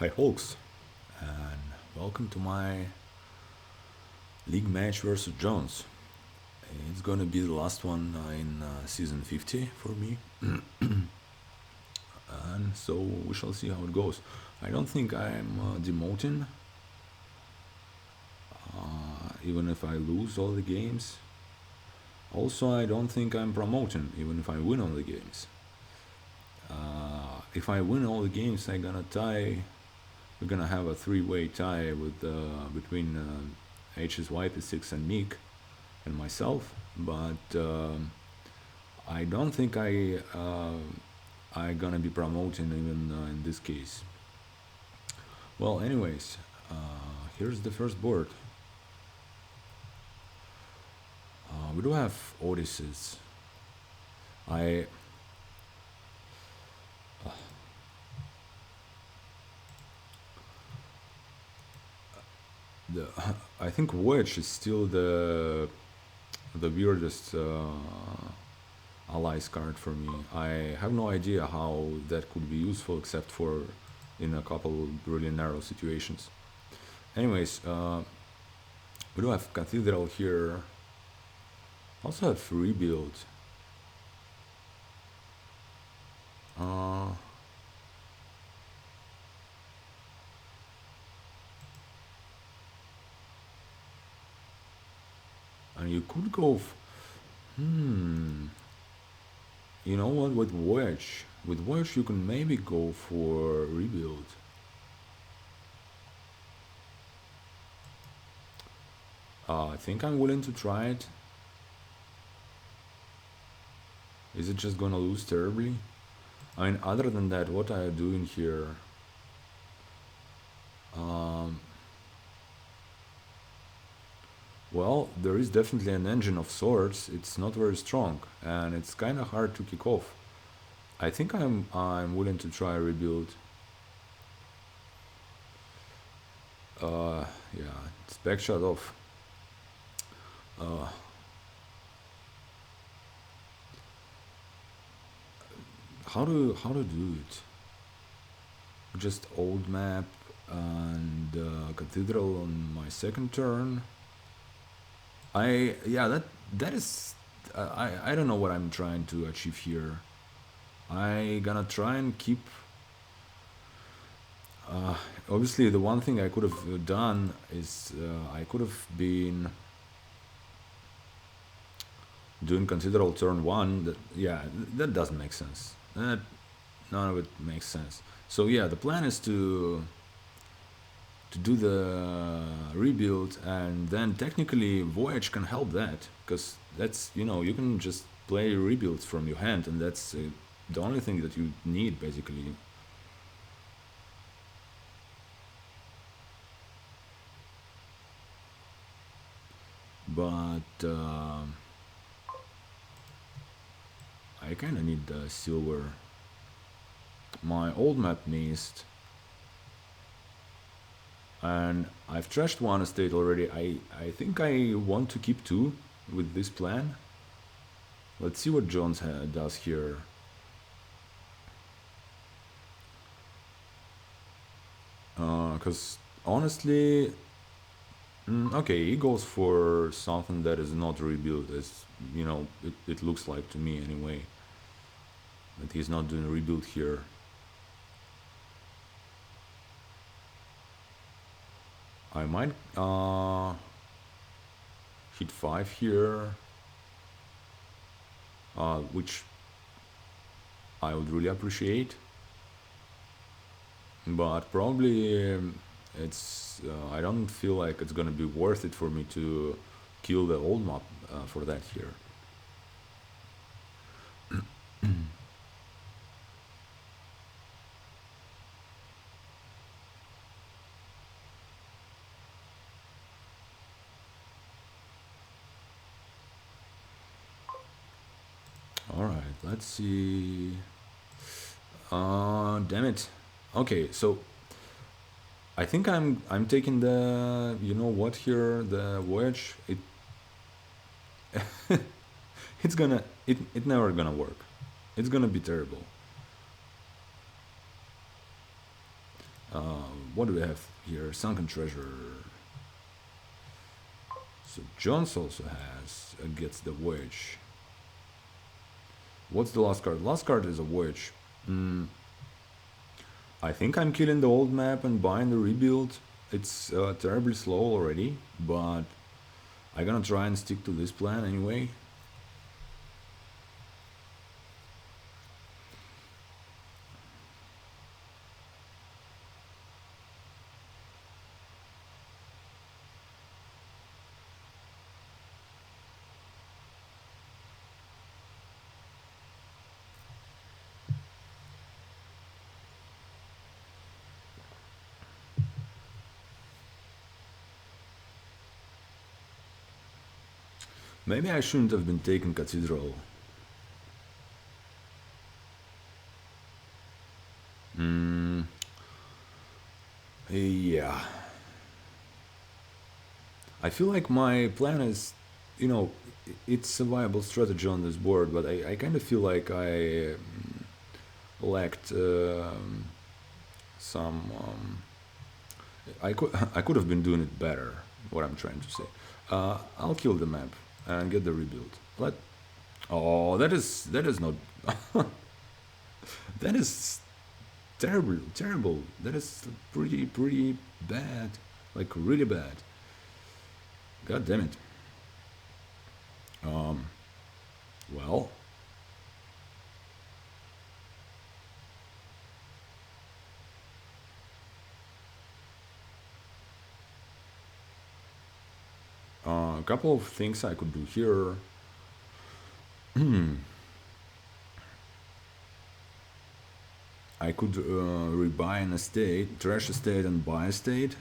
Hi folks, and welcome to my league match versus jonts. It's gonna be the last one in season 50 for me, and so we shall see how it goes. I don't think I'm demoting, even if I lose all the games. Also, I don't think I'm promoting, even if I win all the games. If I win all the games, I'm gonna tie. We're gonna have a three-way tie with between H's YP6 and Meek and myself, but I don't think I gonna be promoting even in this case. Well, anyways, here's the first board. We do have Odysseus. I the I think Wedge is still the weirdest allies card for me. I have no idea how that could be useful except for in a couple really narrow situations. Anyways, we do have Cathedral here. Also have Rebuild. Uh, and you could go. You know what? With Wedge, you can maybe go for Rebuild. I think I'm willing to try it. Is it just gonna lose terribly? I mean, other than that, what are you doing here? Well, there is definitely an engine of sorts. It's not very strong, and it's kind of hard to kick off. I think I'm willing to try a rebuild. Yeah, it's back shot off. Uh, how to do it? Just old map and cathedral on my second turn. That is I don't know what I'm trying to achieve here. I gonna try and keep. Obviously, the one thing I could have done is I could have been doing considerable turn one. That doesn't make sense. None of it makes sense. So yeah, the plan is to do the rebuild, and then technically Voyage can help that, because that's, you can just play rebuilds from your hand, and that's the only thing that you need basically. But I kind of need the silver. My old map missed, and I've trashed one estate already. I think I want to keep two with this plan. Let's see what Jones does here. Because honestly, okay, he goes for something that is not rebuild, as it looks like to me anyway. But he's not doing rebuild here. I might hit 5 here, which I would really appreciate. But probably it's I don't feel like it's gonna be worth it for me to kill the old map for that here. All right, let's see. Damn it. Okay, so I think I'm taking the, you know what here, the wedge. It never gonna work. It's gonna be terrible. What do we have here? Sunken treasure. So jonts also has gets the wedge. What's the last card? Last card is a wedge. I think I'm killing the old map and buying the rebuild. It's terribly slow already, but I'm gonna try and stick to this plan anyway. Maybe I shouldn't have been taking Cathedral. Yeah. I feel like my plan is, you know, it's a viable strategy on this board, but I kind of feel like I lacked some. I could have been doing it better. What I'm trying to say. I'll kill the map and get the rebuild. Let. Oh, that is not. That is terrible, terrible. That is pretty bad, like really bad. God damn it. Um, well, a couple of things I could do here. I could rebuy an estate, trash estate, and buy estate.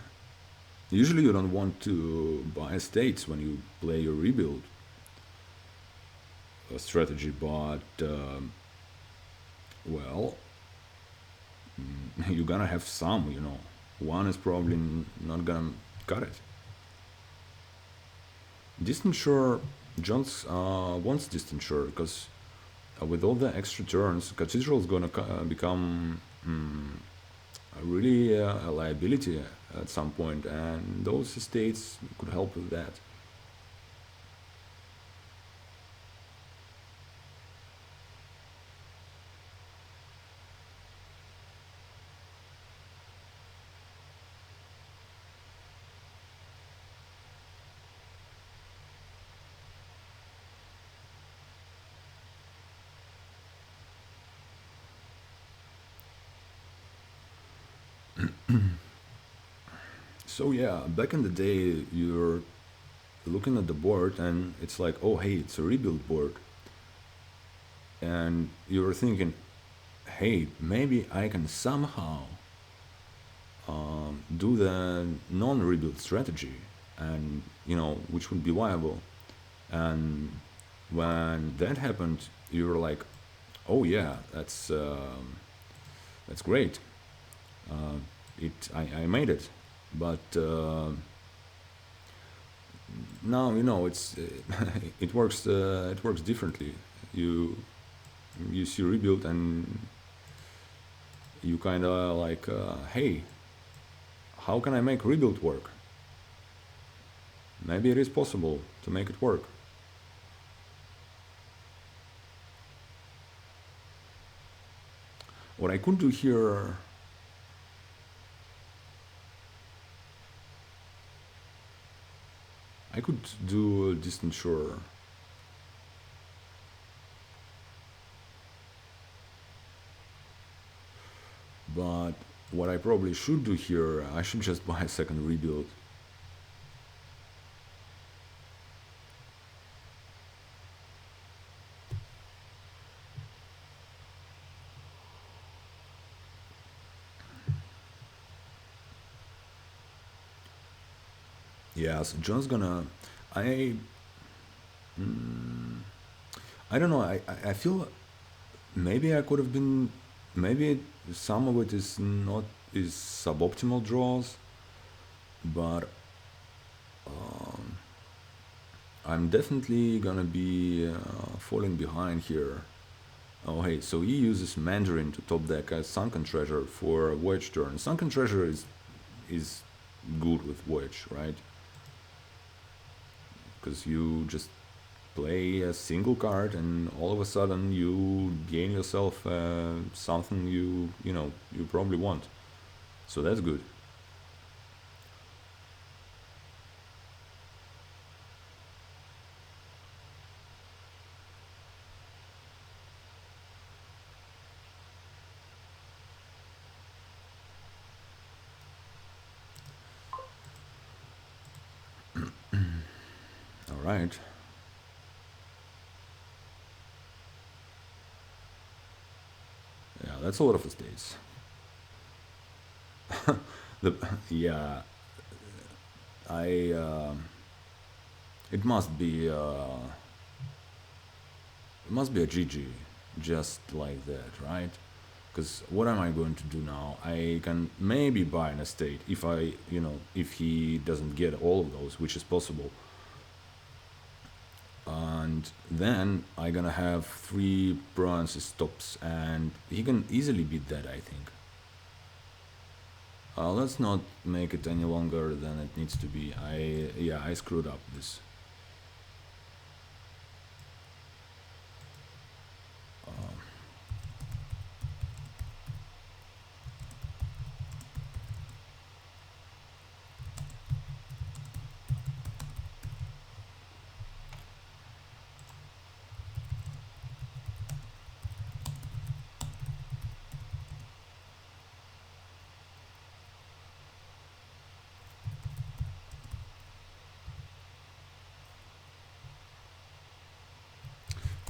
Usually, you don't want to buy estates when you play your rebuild strategy, but well, you're gonna have some, you know. One is probably not gonna cut it. Distant Shore, Jones wants Distant Shore because with all the extra turns, Cathedral is gonna become really a liability at some point, and those estates could help with that. So yeah, back in the day, you're looking at the board and it's like, oh hey, it's a rebuild board, and you're thinking, hey, maybe I can somehow do the non-rebuild strategy, and you know, which would be viable. And when that happened, you were like, oh yeah, that's great. I made it, but now you know it's it works differently. You you see rebuild and you kind of like, hey, how can I make rebuild work? Maybe it is possible to make it work. What I could do here, I could do a distant shore. But what I probably should do here, I should just buy a second rebuild. Yeah, so John's gonna. I. Mm, I don't know. I feel maybe I could have been. Maybe some of it is not is suboptimal draws, but um, I'm definitely gonna be falling behind here. Oh hey, so he uses Mandarin to top deck as Sunken Treasure for Voyage turn. Sunken Treasure is good with Voyage, right? Because you just play a single card and all of a sudden you gain yourself something you probably want. So that's good. All right. Yeah, that's a lot of estates. The yeah, I it must be a GG, just like that, right? Because what am I going to do now? I can maybe buy an estate if if he doesn't get all of those, which is possible. And then I gonna have 3 bronze stops, and he can easily beat that, I think. Let's not make it any longer than it needs to be. I screwed up this.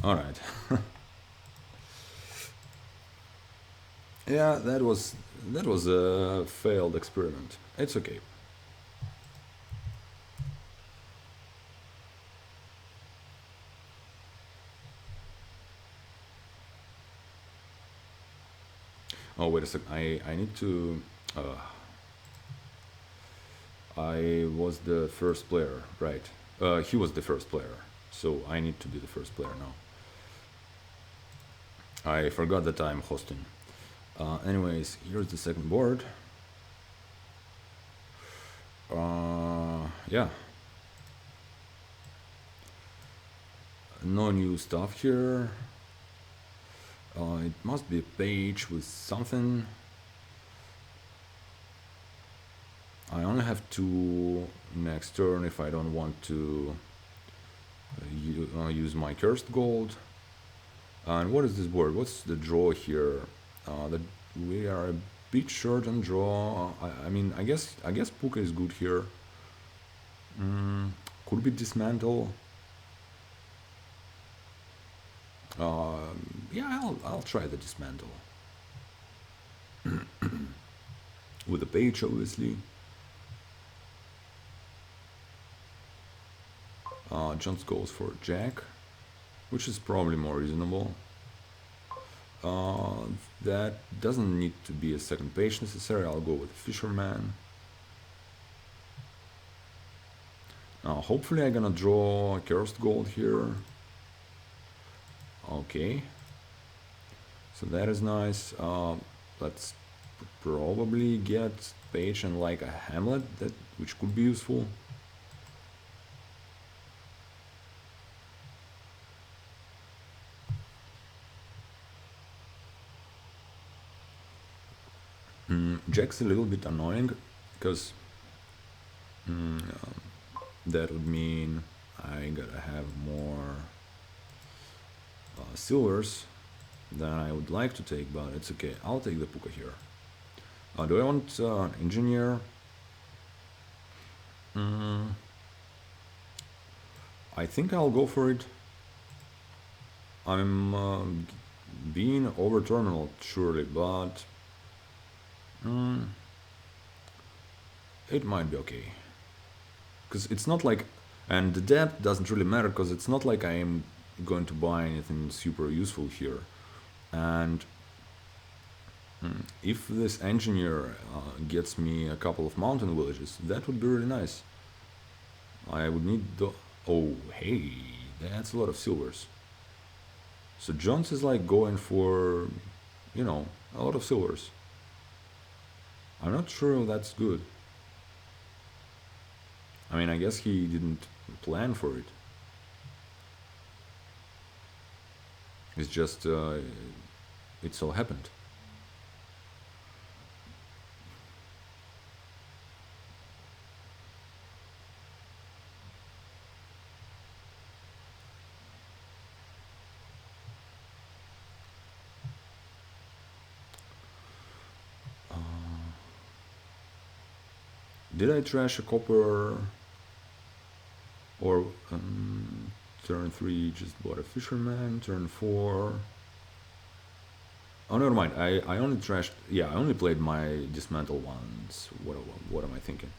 All right. Yeah, that was a failed experiment. It's okay. Oh wait a sec. I need to. I was the first player, right? He was the first player, so I need to be the first player now. I forgot that I'm hosting. Anyways, here's the second board. Yeah, no new stuff here. It must be a page with something. I only have 2 next turn if I don't want to use my cursed gold. And what is this board? What's the draw here? That we are a bit short on draw. I mean, I guess Pooka is good here. Could be dismantle. Yeah, I'll try the dismantle with the page, obviously. Jonts goes for Jack, which is probably more reasonable. That doesn't need to be a second page necessary. I'll go with Fisherman. Hopefully I'm gonna draw cursed gold here. Okay, so that is nice. Let's probably get page and like a Hamlet, which could be useful. Jack's a little bit annoying because that would mean I gotta have more silvers than I would like to take, but it's okay. I'll take the Pooka here. Do I want an engineer? I think I'll go for it. I'm being over terminal surely, but it might be okay. Because it's not like, and the depth doesn't really matter because it's not like I'm going to buy anything super useful here. And if this engineer gets me a couple of mountain villages, that would be really nice. I would need the. Oh, hey, that's a lot of silvers. So jonts is like going for, you know, a lot of silvers. I'm not sure if that's good. I mean, I guess he didn't plan for it. It's just, it so happened. Did I trash a copper? Or turn 3 just bought a fisherman, turn 4... Oh, never mind. I only trashed... Yeah, I only played my dismantle ones. What am I thinking?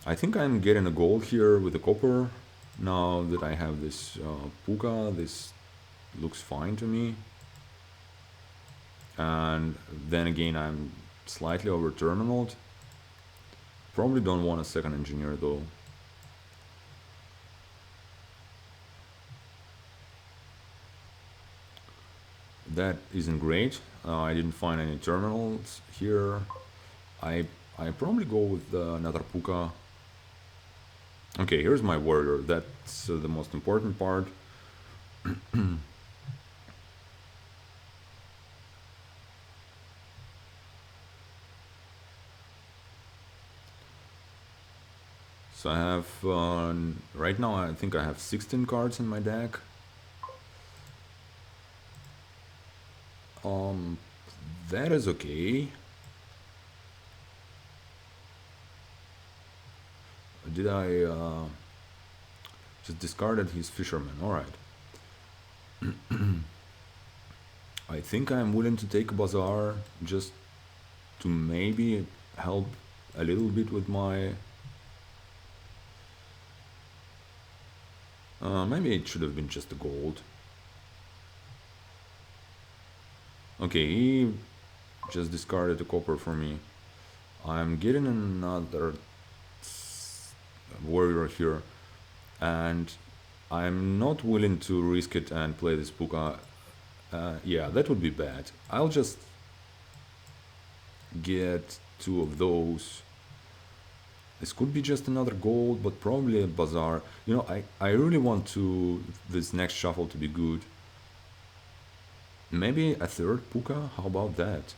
I think I'm getting a gold here with the copper. Now that I have this Pooka, this looks fine to me. And then again, I'm slightly over terminaled. Probably don't want a second engineer though. That isn't great. I didn't find any terminals here. I I probably go with another Pooka. Okay, here's my warrior. That's the most important part. So I have right now I think I have 16 cards in my deck. Um, that is okay. Did I just discarded his fisherman? All right. I think I'm willing to take a bazaar just to maybe help a little bit with my. Maybe it should have been just a gold. Okay, he just discarded a copper for me. I'm getting another warrior here, and I'm not willing to risk it and play this Puka. Yeah, that would be bad. I'll just get two of those. This could be just another gold, but probably a bazaar. You know, I really want to this next shuffle to be good. Maybe a third Puka? How about that?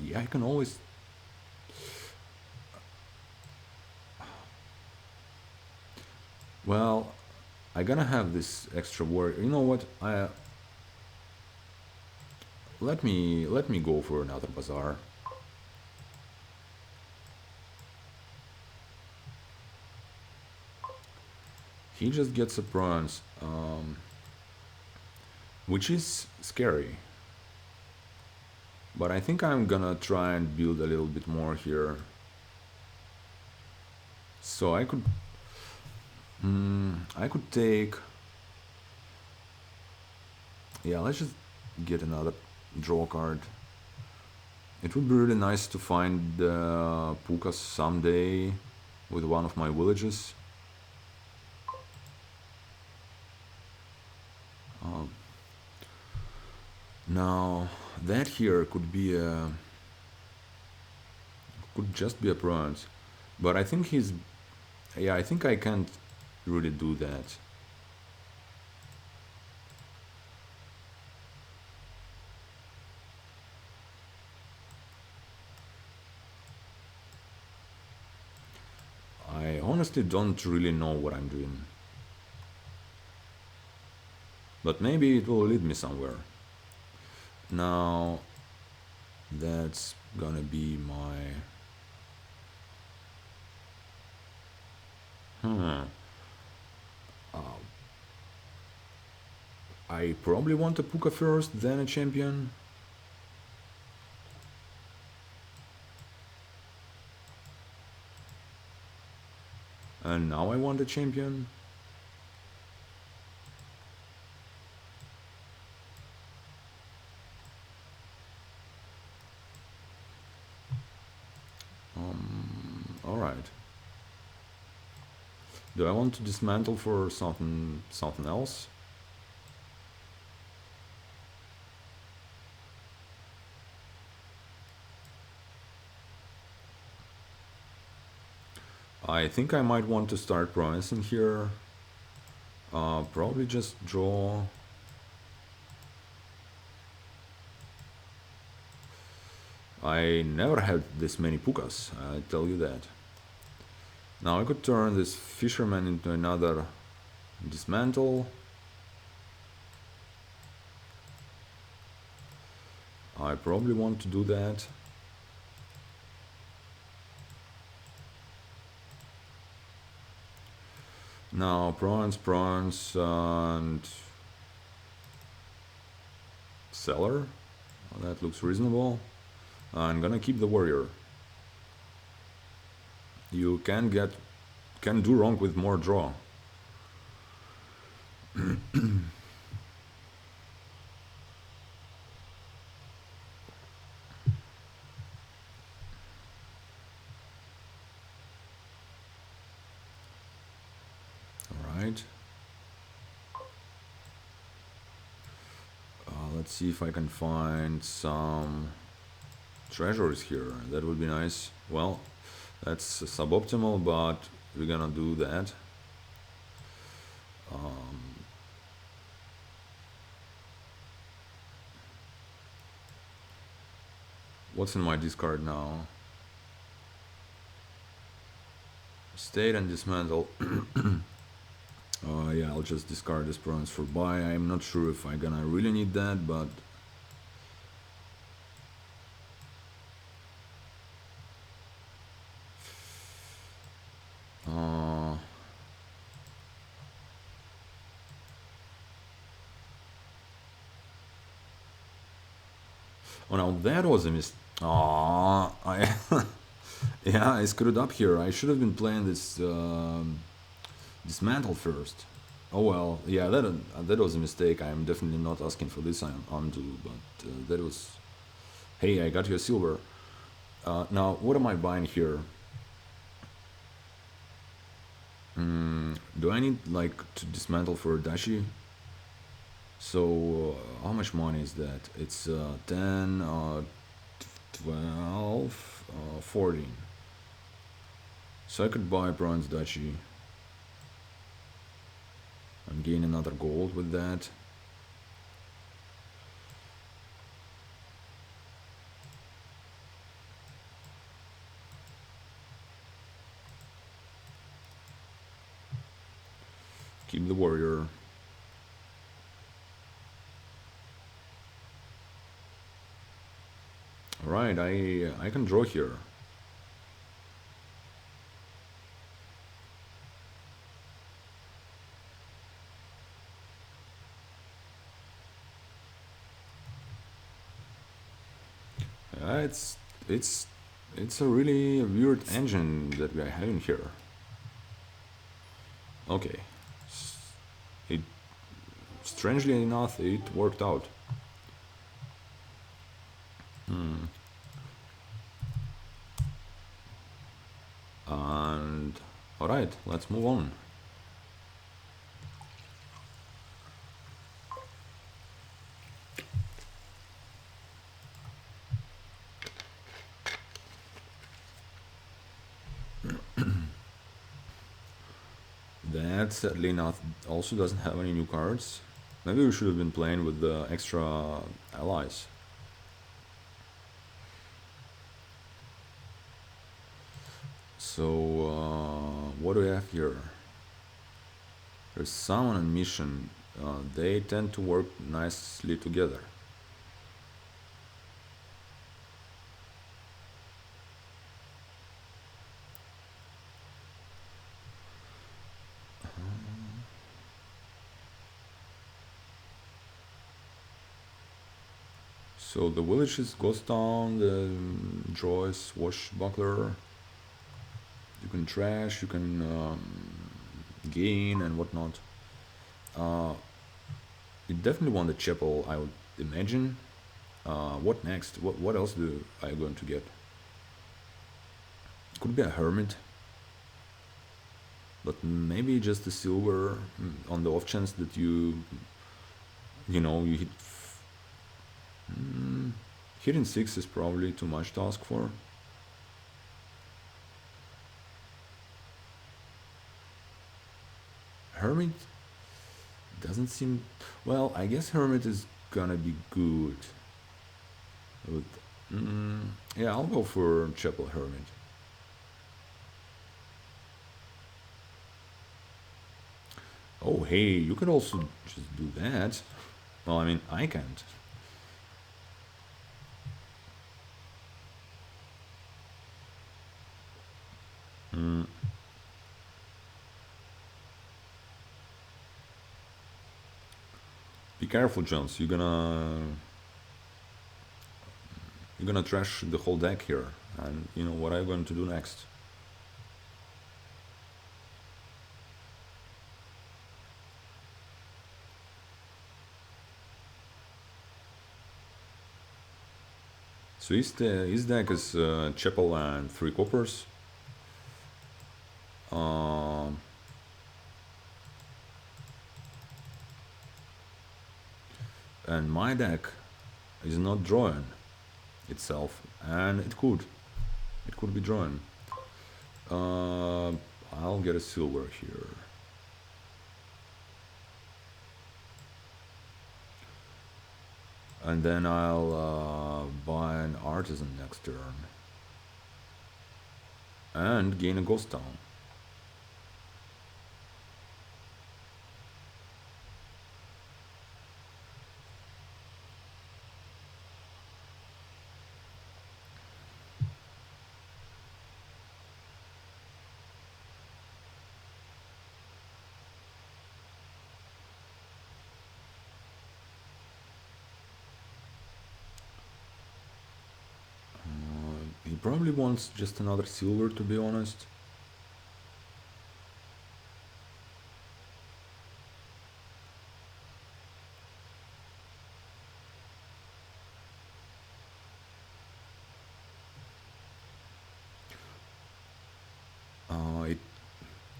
Yeah, I can always... Well, I gonna have this extra warrior. You know what? Let me go for another bazaar. He just gets a bronze, which is scary. But I think I'm gonna try and build a little bit more here. So I could take... Yeah, let's just get another draw card. It would be really nice to find Pookas someday with one of my villages. Now that here could be a... could just be a bronze, but I think he's... Yeah, I think I can't really do that. I honestly don't really know what I'm doing. But maybe it will lead me somewhere. Now, that's gonna be my... I probably want a Puka first, then a champion. And now I want a champion. Alright. Do I want to dismantle for something else? I think I might want to start provincing here. Probably just draw. I never had this many Pookas, I tell you that. Now I could turn this fisherman into another dismantle. I probably want to do that. Now prawns, and seller. Well, that looks reasonable. I'm gonna keep the warrior. You can do wrong with more draw. Alright. Let's see if I can find some treasures here. That would be nice. Well, that's suboptimal, but we're gonna do that. What's in my discard now? State and dismantle. Yeah, I'll just discard this bronze for buy. I'm not sure if I'm gonna really need that, but oh, now that was a mistake. I yeah, I screwed up here. I should have been playing this dismantle first. Oh well, yeah, that was a mistake. I am definitely not asking for this undo, but that was. Hey, I got you a silver. Now, what am I buying here? Do I need like to dismantle for dashi? So how much money is that? It's 10, 12, 14. So I could buy bronze dashi and gain another gold with that. Keep the warrior. Alright, I can draw here. It's it's a really weird engine that we are having here. Okay. It strangely enough it worked out. And alright, let's move on. That sadly not also doesn't have any new cards. Maybe we should have been playing with the extra allies. So what do we have here? There's someone on mission. They tend to work nicely together. So the village is Ghost Town, the Joyce, Swashbuckler. You can trash, you can gain and whatnot. You definitely want the chapel, I would imagine. What next? What else do I going to get? Could be a hermit. but maybe just a silver on the off chance that you hit. Hitting 6 is probably too much to ask for. Hermit doesn't seem. Well, I guess Hermit is gonna be good. With, yeah, I'll go for Chapel Hermit. Oh, hey, you could also just do that. Well, I mean, I can't. Be careful, Jones. You're gonna trash the whole deck here, and you know what I'm going to do next. So his deck is Chapel and 3 coppers. And my deck is not drawing itself, and it could be drawing. I'll get a silver here. And then I'll buy an artisan next turn. And gain a ghost town. He probably wants just another silver, to be honest.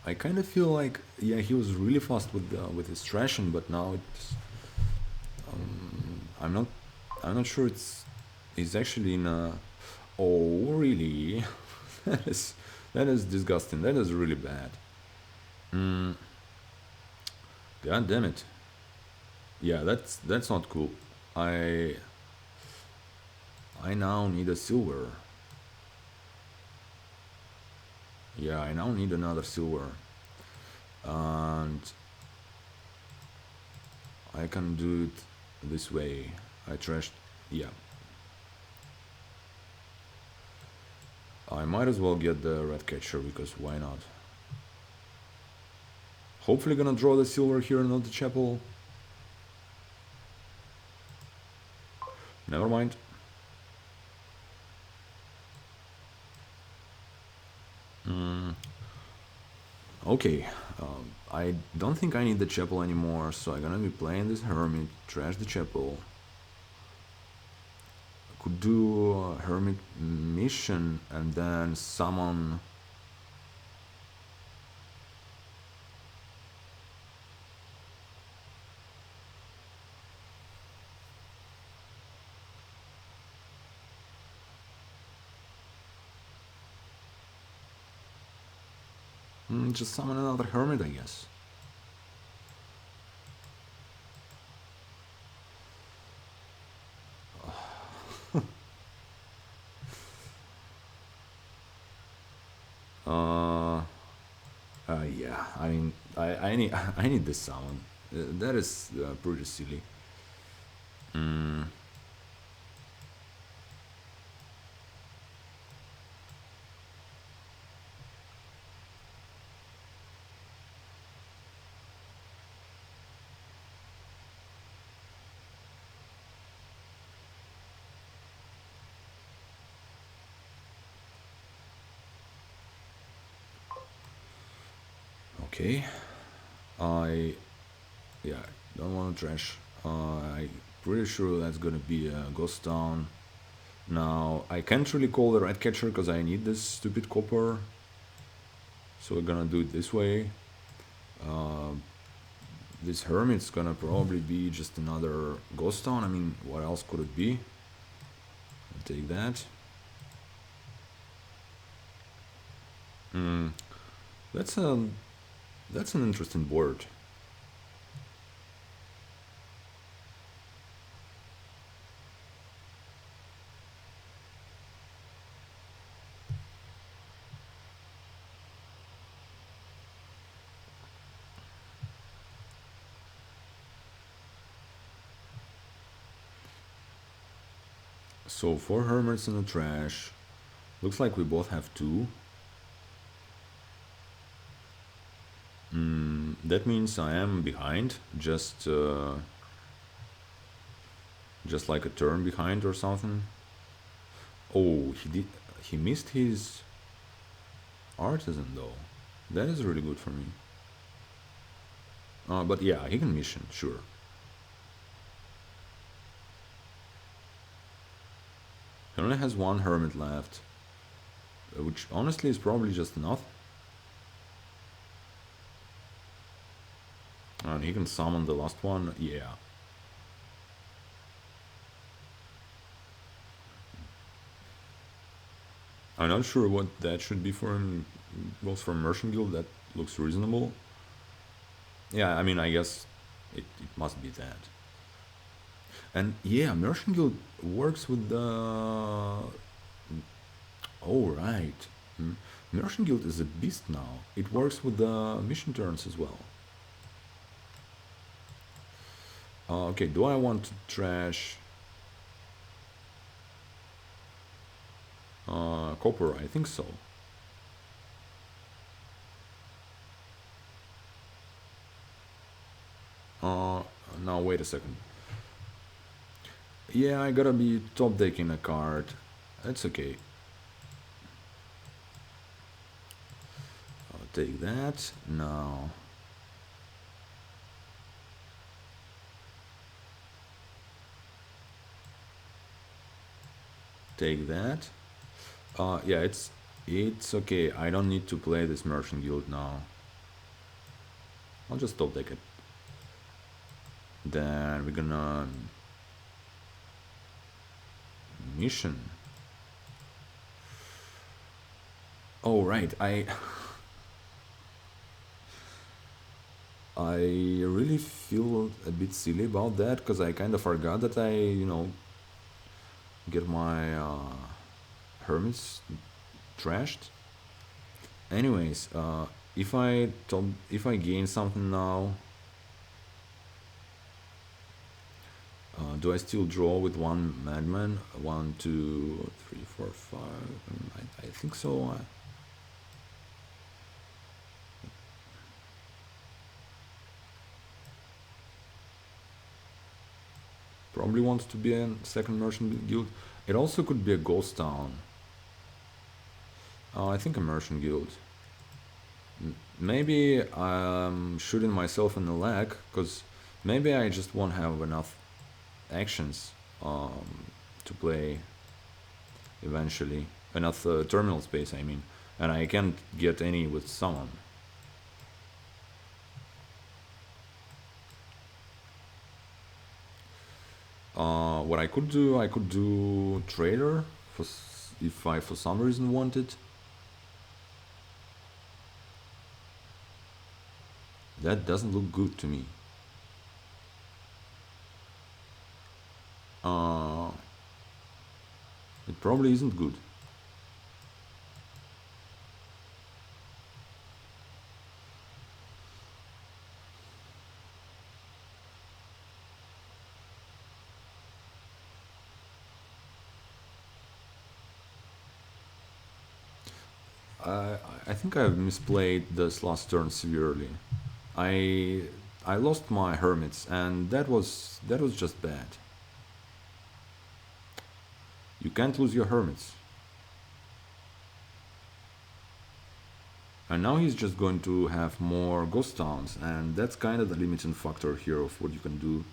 I kind of feel like, yeah, he was really fast with his trashing, but now it's I'm not sure he's actually in a. Oh, really? that is disgusting. That is really bad. God damn it. Yeah, that's not cool. I now need a silver. Yeah, I now need another silver. And I can do it this way. I trashed. Yeah. I might as well get the red catcher, because why not? Hopefully gonna draw the silver here, not the chapel. Never mind. Okay, I don't think I need the chapel anymore, so I'm gonna be playing this Hermit, trash the chapel. Could do a Hermit mission and then summon. Just summon another Hermit, I guess. Yeah, I mean, I need I need this summon. That is pretty silly. Okay, yeah, don't want to trash. I'm pretty sure that's gonna be a ghost town. Now I can't really call the red catcher because I need this stupid copper. So we're gonna do it this way. Uh, this Hermit's gonna probably be just another ghost town. I mean, what else could it be? I'll take that. Hmm, that's a that's an interesting board. So 4 Hermits in the trash. Looks like we both have two. That means I am behind, just like a turn behind or something. Oh, he missed his artisan though. That is really good for me. But yeah, he can mission, sure. He only has one Hermit left, which honestly is probably just enough. And he can summon the last one, yeah. I'm not sure what that should be for him. Goes for Merchant Guild, that looks reasonable. Yeah, I mean, I guess it must be that. And yeah, Merchant Guild works with the. Oh, right. Merchant Guild is a beast now. It works with the mission turns as well. Okay, do I want to trash copper? I think so. Uh, Now wait a second. Yeah, I gotta be top decking a card. That's okay. I'll take that. Now. Take that. Yeah, it's okay. I don't need to play this Merchant Guild now. I'll just top deck it. Then we're gonna mission. Oh right, I really feel a bit silly about that because I kind of forgot that I get my hermits trashed. Anyways, if I gain something now, do I still draw with one madman? One, two, three, four, five. I think so. Probably wants to be a second merchant guild. It also could be a ghost town. I think a merchant guild. Maybe I'm shooting myself in the leg because maybe I just won't have enough actions to play eventually. Enough terminal space, I mean. And I can't get any with someone. What I could do trader if I for some reason want it. That doesn't look good to me. Uh, it probably isn't good. I I think I've misplayed this last turn severely. I I lost my hermits, and that was just bad. You can't lose your hermits. And now he's just going to have more ghost towns, and that's kind of the limiting factor here of what you can do.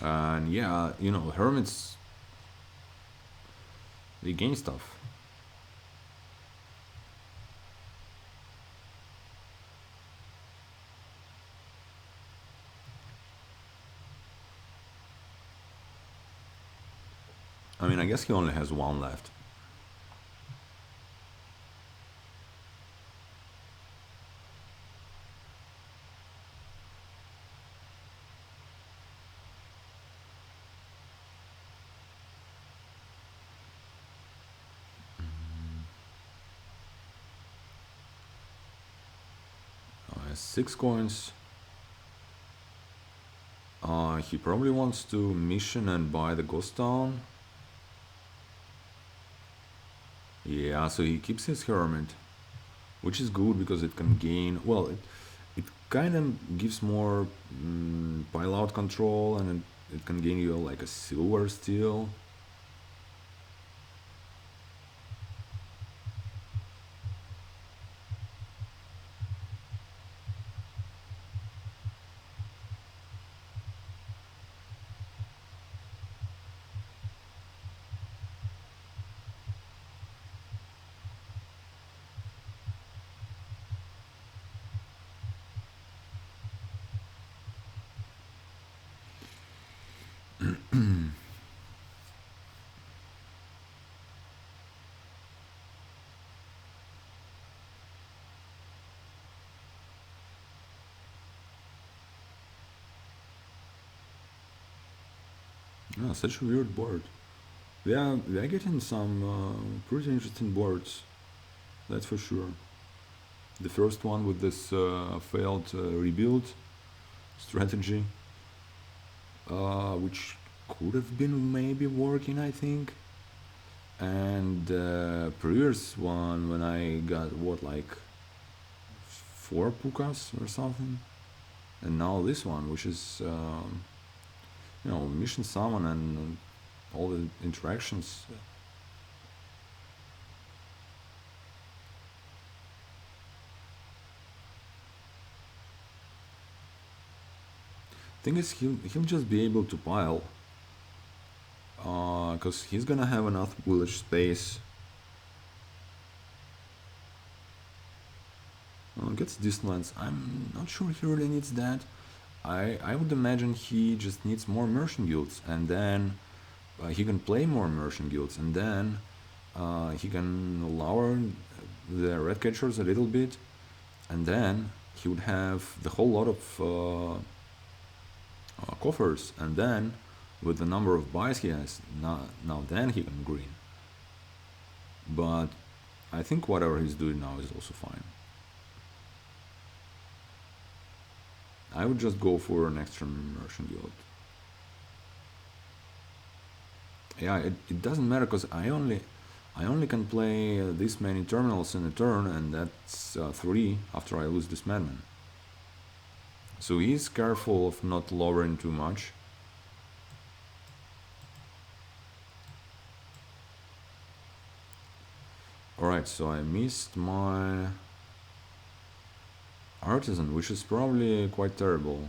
And yeah, hermits. they gain stuff. I mean, I guess he only has one left. Has 6 coins. He probably wants to mission and buy the ghost town. Yeah, so he keeps his hermit, which is good because it can gain. Well, it kind of gives more pile out control, and it can gain you like a silver steel. Yeah, such a weird board. Yeah, they're getting some pretty interesting boards, that's for sure. The first one with this failed rebuild strategy, which could have been maybe working, I think. And previous one when I got what, like 4 Pookas or something, and now this one, which is mission summon and all the interactions. Thing is, he'll just be able to pile, because he's gonna have enough village space. Gets distance. I'm not sure he really needs that. I would imagine he just needs more merchant guilds, and then he can play more merchant guilds, and then he can lower the red catchers a little bit, and then he would have the whole lot of coffers, and then with the number of buys he has, now then he can green. But I think whatever he's doing now is also fine. I would just go for an extra merchant guild. Yeah, it doesn't matter because I only can play this many terminals in a turn, and that's 3 after I lose this madman. So he's careful of not lowering too much. Alright, so I missed my artisan, which is probably quite terrible.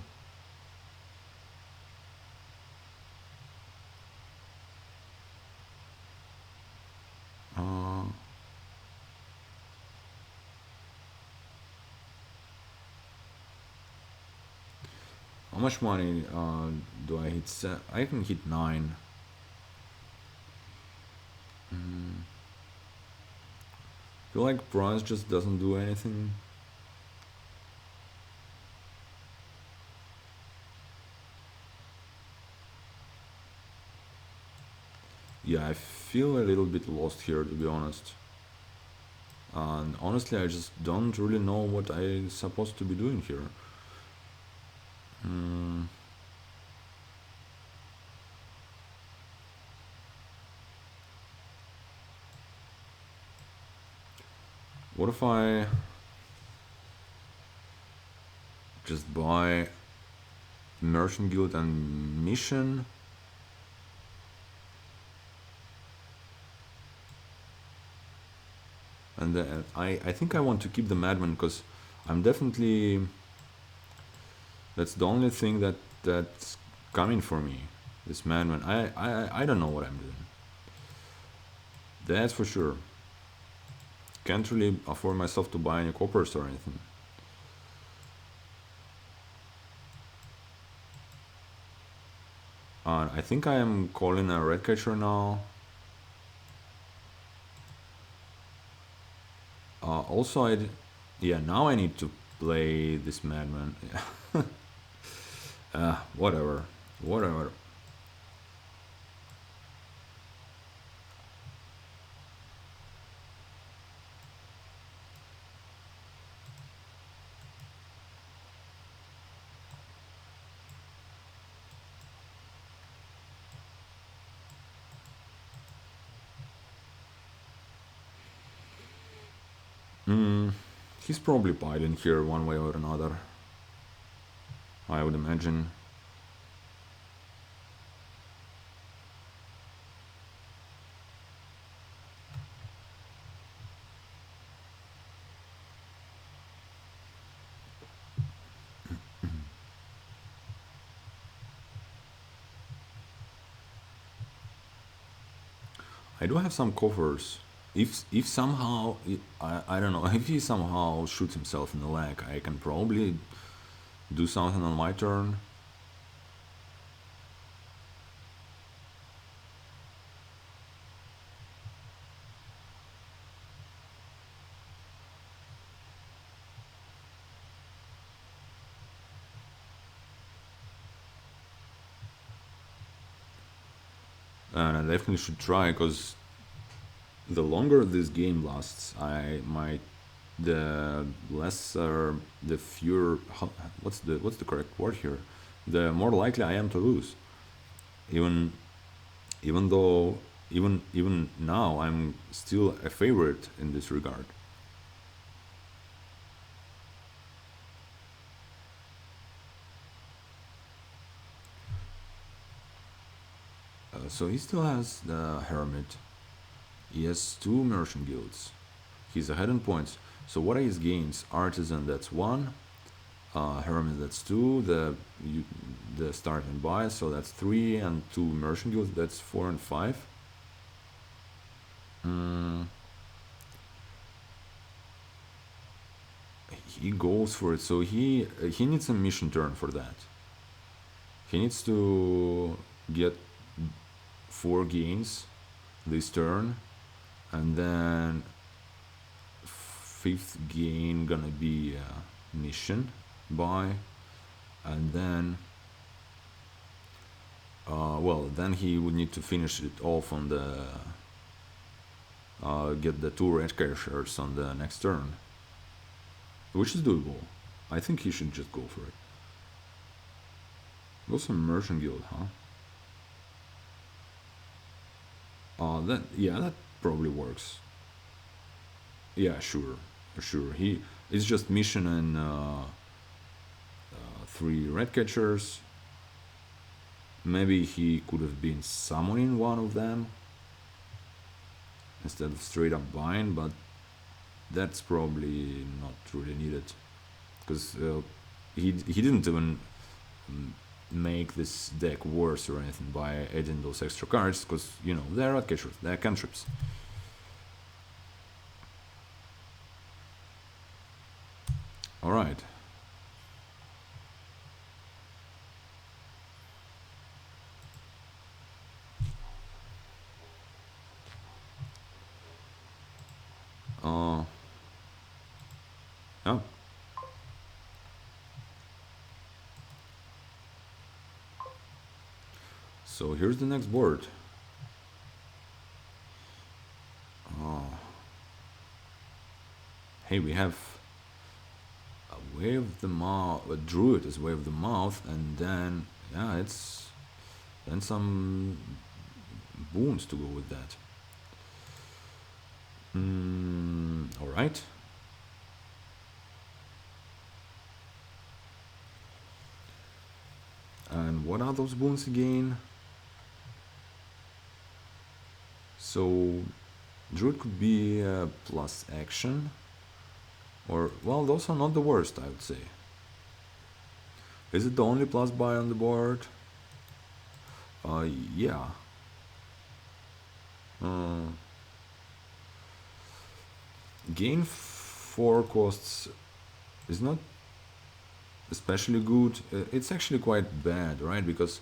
How much money do I hit? I can hit 9. Feel like price just doesn't do anything. Yeah, I feel a little bit lost here, to be honest. And honestly, I just don't really know what I'm supposed to be doing here. What if I just buy Merchant Guild and Mission? And then I think I want to keep the Madman because I'm definitely... That's the only thing that's coming for me. This Madman. I don't know what I'm doing. That's for sure. Can't really afford myself to buy any coppers or anything. I think I am calling a red catcher now. Also, yeah, now I need to play this madman. Whatever, whatever. Mm, he's probably piling here one way or another. I would imagine. I do have some coffers. If somehow I don't know if he somehow shoots himself in the leg, I can probably do something on my turn. And I definitely should try because the longer this game lasts, I might the lesser the fewer what's the correct word here, the more likely I am to lose. Even even though even now I'm still a favorite in this regard. So he still has the Hermit. He has two merchant guilds. He's ahead in points. So what are his gains? Artisan, that's one. Hermit, that's two. The start and buy, so that's three, and two merchant guilds, that's four and five. Mm, he goes for it. So he needs a mission turn for that. He needs to get four gains this turn, and then fifth gain gonna be a mission buy, and then well, then he would need to finish it off on the get the two red characters on the next turn, which is doable. I think he should just go for it. Also merchant guild, huh? That yeah, that probably works. Yeah, sure, sure. He it's just mission and three red catchers. Maybe he could have been summoning one of them instead of straight up buying, but that's probably not really needed because he didn't even make this deck worse or anything by adding those extra cards because you know they're red catchers, they're cantrips. All right. Uh, yeah. So here's the next board. Oh, hey, we have a way of the mouth, a druid is way of the mouth, and then yeah, it's then some boons to go with that. All right. And what are those boons again? So druid could be plus action, or well, those are not the worst, I would say. Is it the only plus buy on the board? Yeah. Uh, gain 4 costs is not especially good. It's actually quite bad, right? Because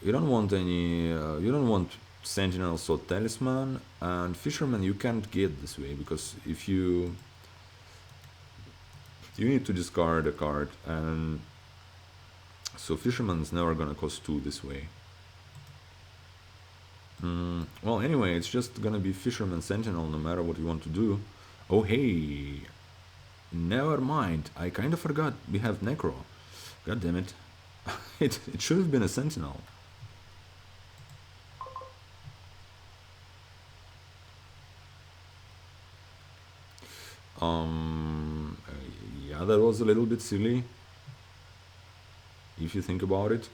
you don't want any. You don't want sentinels or talisman, and fisherman you can't get this way because if you need to discard a card, and so fisherman's never gonna cost 2 this way. Well, anyway, it's just gonna be fisherman sentinel no matter what you want to do. Oh hey, never mind. I kind of forgot we have necro. God damn it. It should have been a sentinel. Um, uh, yeah, that was a little bit silly if you think about it.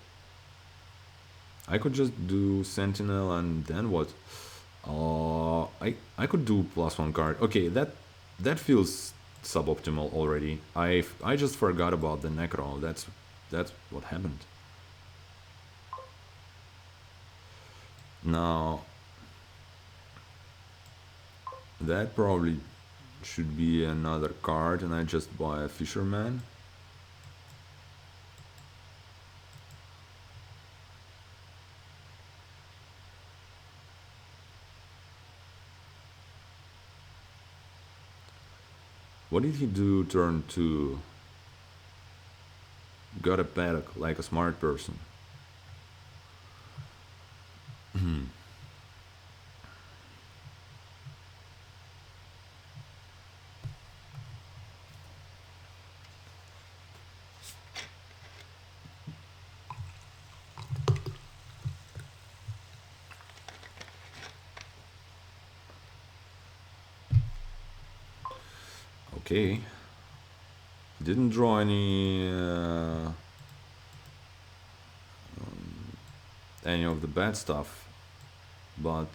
I could just do sentinel and then what? I could do +1 card. Okay, that feels suboptimal already. I just forgot about the necro. That's what happened. Now that probably should be another card, and I just buy a fisherman. What did he do turn 2? Got a paddock like a smart person. Okay. Didn't draw any of the bad stuff, but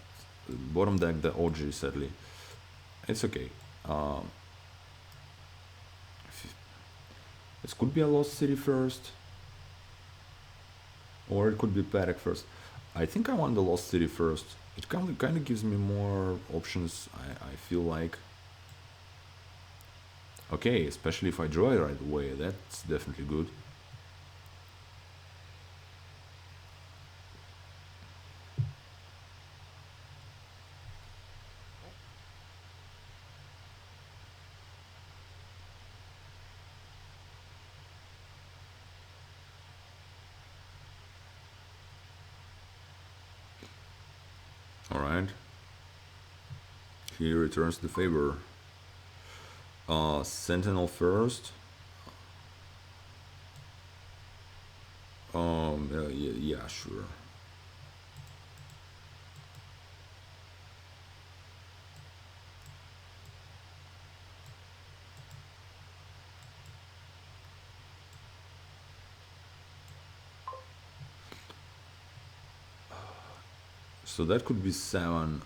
bottom deck the OG sadly. It's okay. Um, this could be a Lost City first, or it could be Paddock first. I think I want the Lost City first. It kind of gives me more options. I feel like. Okay, especially if I draw it right away. That's definitely good. Alright. He returns the favor. Sentinel first. Yeah, sure. So that could be 7,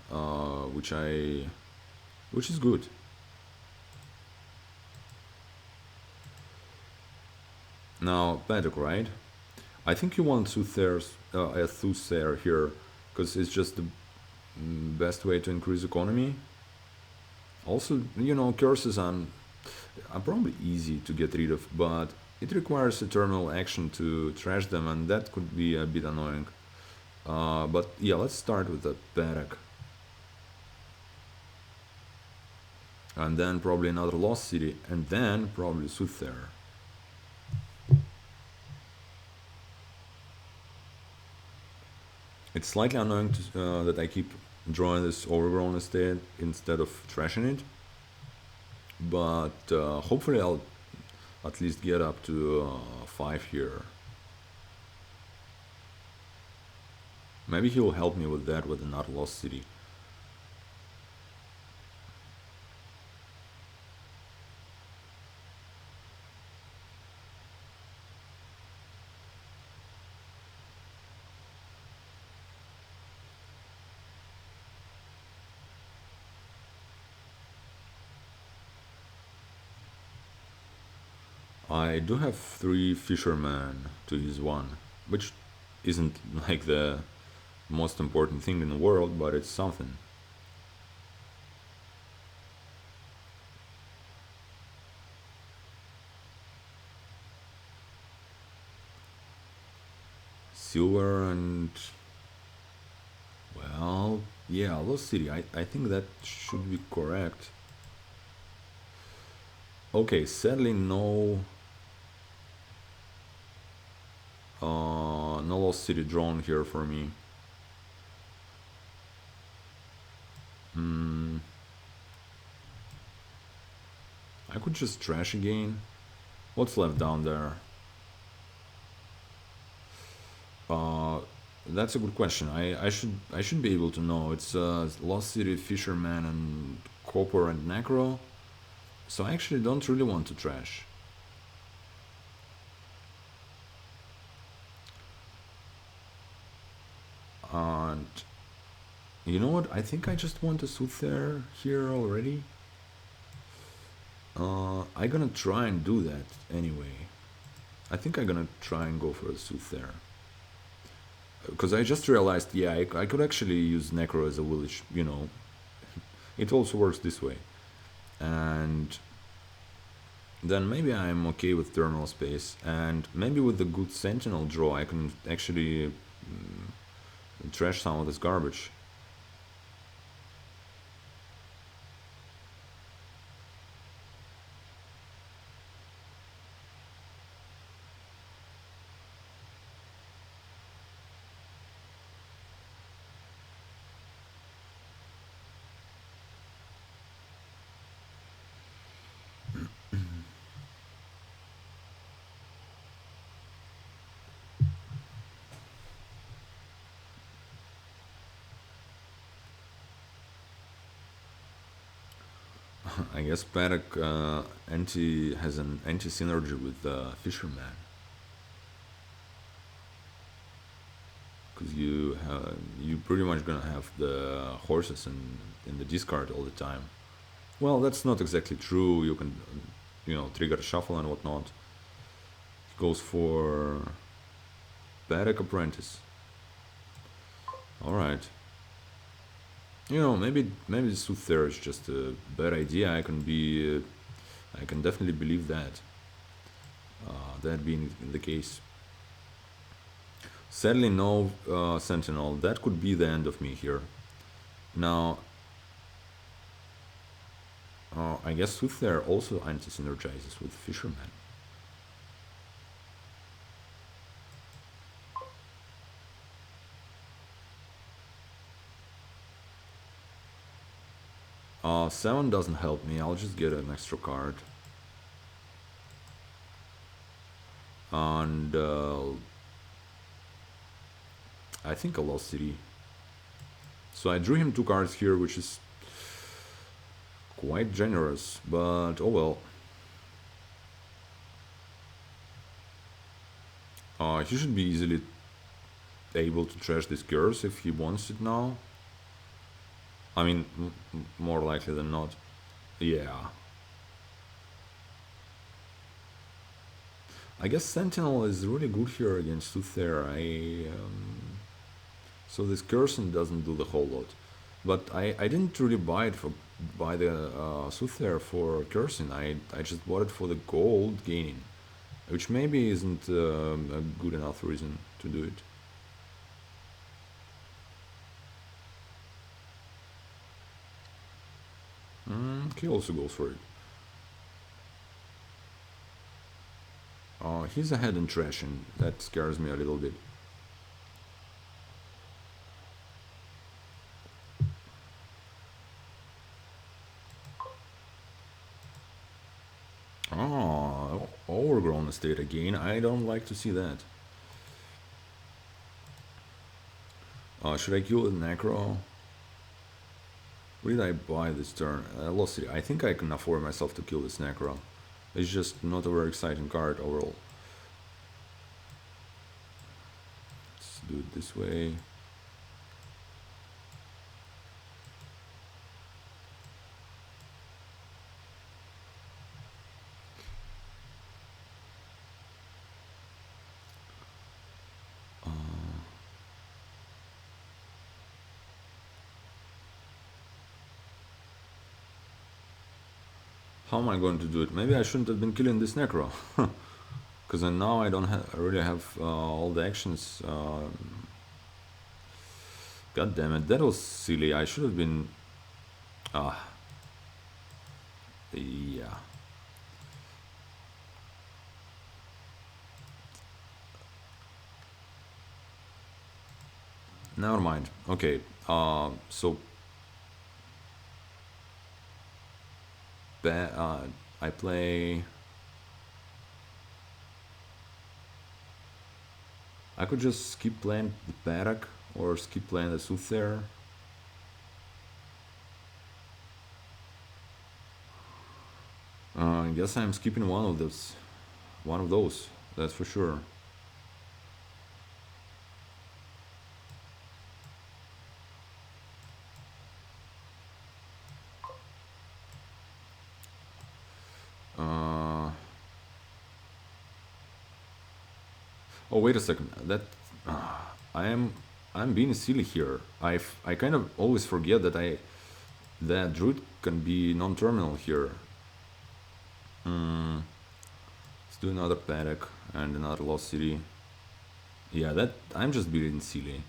which is good. Now, Paddock, right? I think you want a Soothsayer here, because it's just the best way to increase economy. Also, curses are probably easy to get rid of, but it requires a terminal action to trash them, and that could be a bit annoying. But yeah, let's start with the Paddock. And then probably another Lost City, and then probably Soothsayer. It's slightly annoying that I keep drawing this overgrown estate instead of trashing it, but hopefully I'll at least get up to 5 here. Maybe he will help me with that with another Lost City. I do have 3 fishermen to use 1, which isn't like the most important thing in the world, but it's something. silver and, well, yeah, Lost City. I think that should be correct. Okay, sadly no no Lost City drawn here for me. Hmm. I could just trash again. What's left down there? Uh, that's a good question. I should be able to know. It's Lost City, Fisherman, and Copper and Necro. So I actually don't really want to trash. And you know what? I think I just want a Soothsayer here already. I'm gonna try and do that anyway. I think I'm gonna try and go for a Soothsayer. Because I just realized, yeah, I could actually use Necro as a village, you know. It also works this way. And then maybe I'm okay with terminal space. And maybe with the good Sentinel draw, I can actually trash some of this garbage. I guess Paddock anti has an anti synergy with Fisherman, because you pretty much gonna have the horses in the discard all the time. Well, that's not exactly true. You can, trigger shuffle and whatnot. He goes for Paddock Apprentice. All right. Maybe the Soothsayer is just a bad idea. I can definitely believe that. That being the case. Sadly, no Sentinel. That could be the end of me here. Now, I guess Soothsayer also anti-synergizes with Fisherman. Seven doesn't help me. I'll just get an extra card. And I think a Lost City. So I drew him 2 cards here, which is quite generous, but oh well. He should be easily able to trash this curse if he wants it now. I mean, more likely than not. Yeah. I guess Sentinel is really good here against Soothsayer. So this cursing doesn't do the whole lot. But I didn't really buy the Soothsayer for cursing. I just bought it for the gold gaining, which maybe isn't a good enough reason to do it. He also goes for it. He's ahead in trash, and that scares me a little bit. Oh, overgrown estate again. I don't like to see that. Should I kill the Necro? What did I buy this turn? I lost it. I think I can afford myself to kill this Necro. It's just not a very exciting card overall. Let's do it this way. How am I going to do it? Maybe I shouldn't have been killing this Necro. Because Because now I don't really have all the actions. God damn it, that was silly. I should have been. Ah, yeah. Never mind. Okay. So I play. I could just skip playing the Barak or skip playing the Soothsayer. I guess I'm skipping one of those. One of those. That's for sure. Uh, oh wait a second. That I am I'm being silly here. I kind of always forget that Druid can be non-terminal here. Hmm. Let's do another Paddock and another Lost City. Yeah, that I'm just being silly.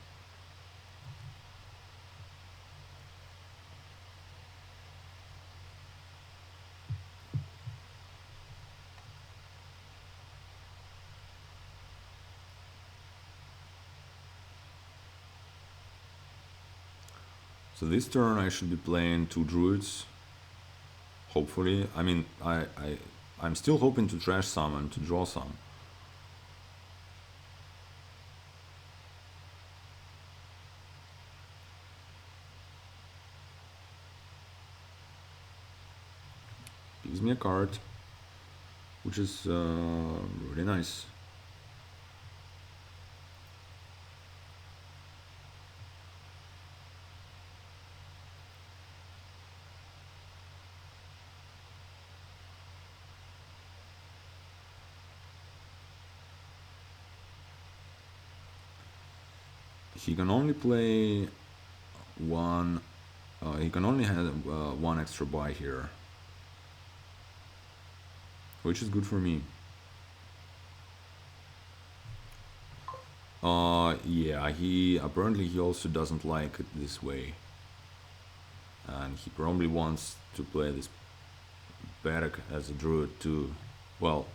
So this turn I should be playing two Druids. Hopefully. I mean, I'm still hoping to trash some and to draw some. Gives me a card, which is really nice. He can only play one. He can only have one extra buy here, which is good for me. Yeah, he also doesn't like it this way, and he probably wants to play this Barak as a druid too. Well,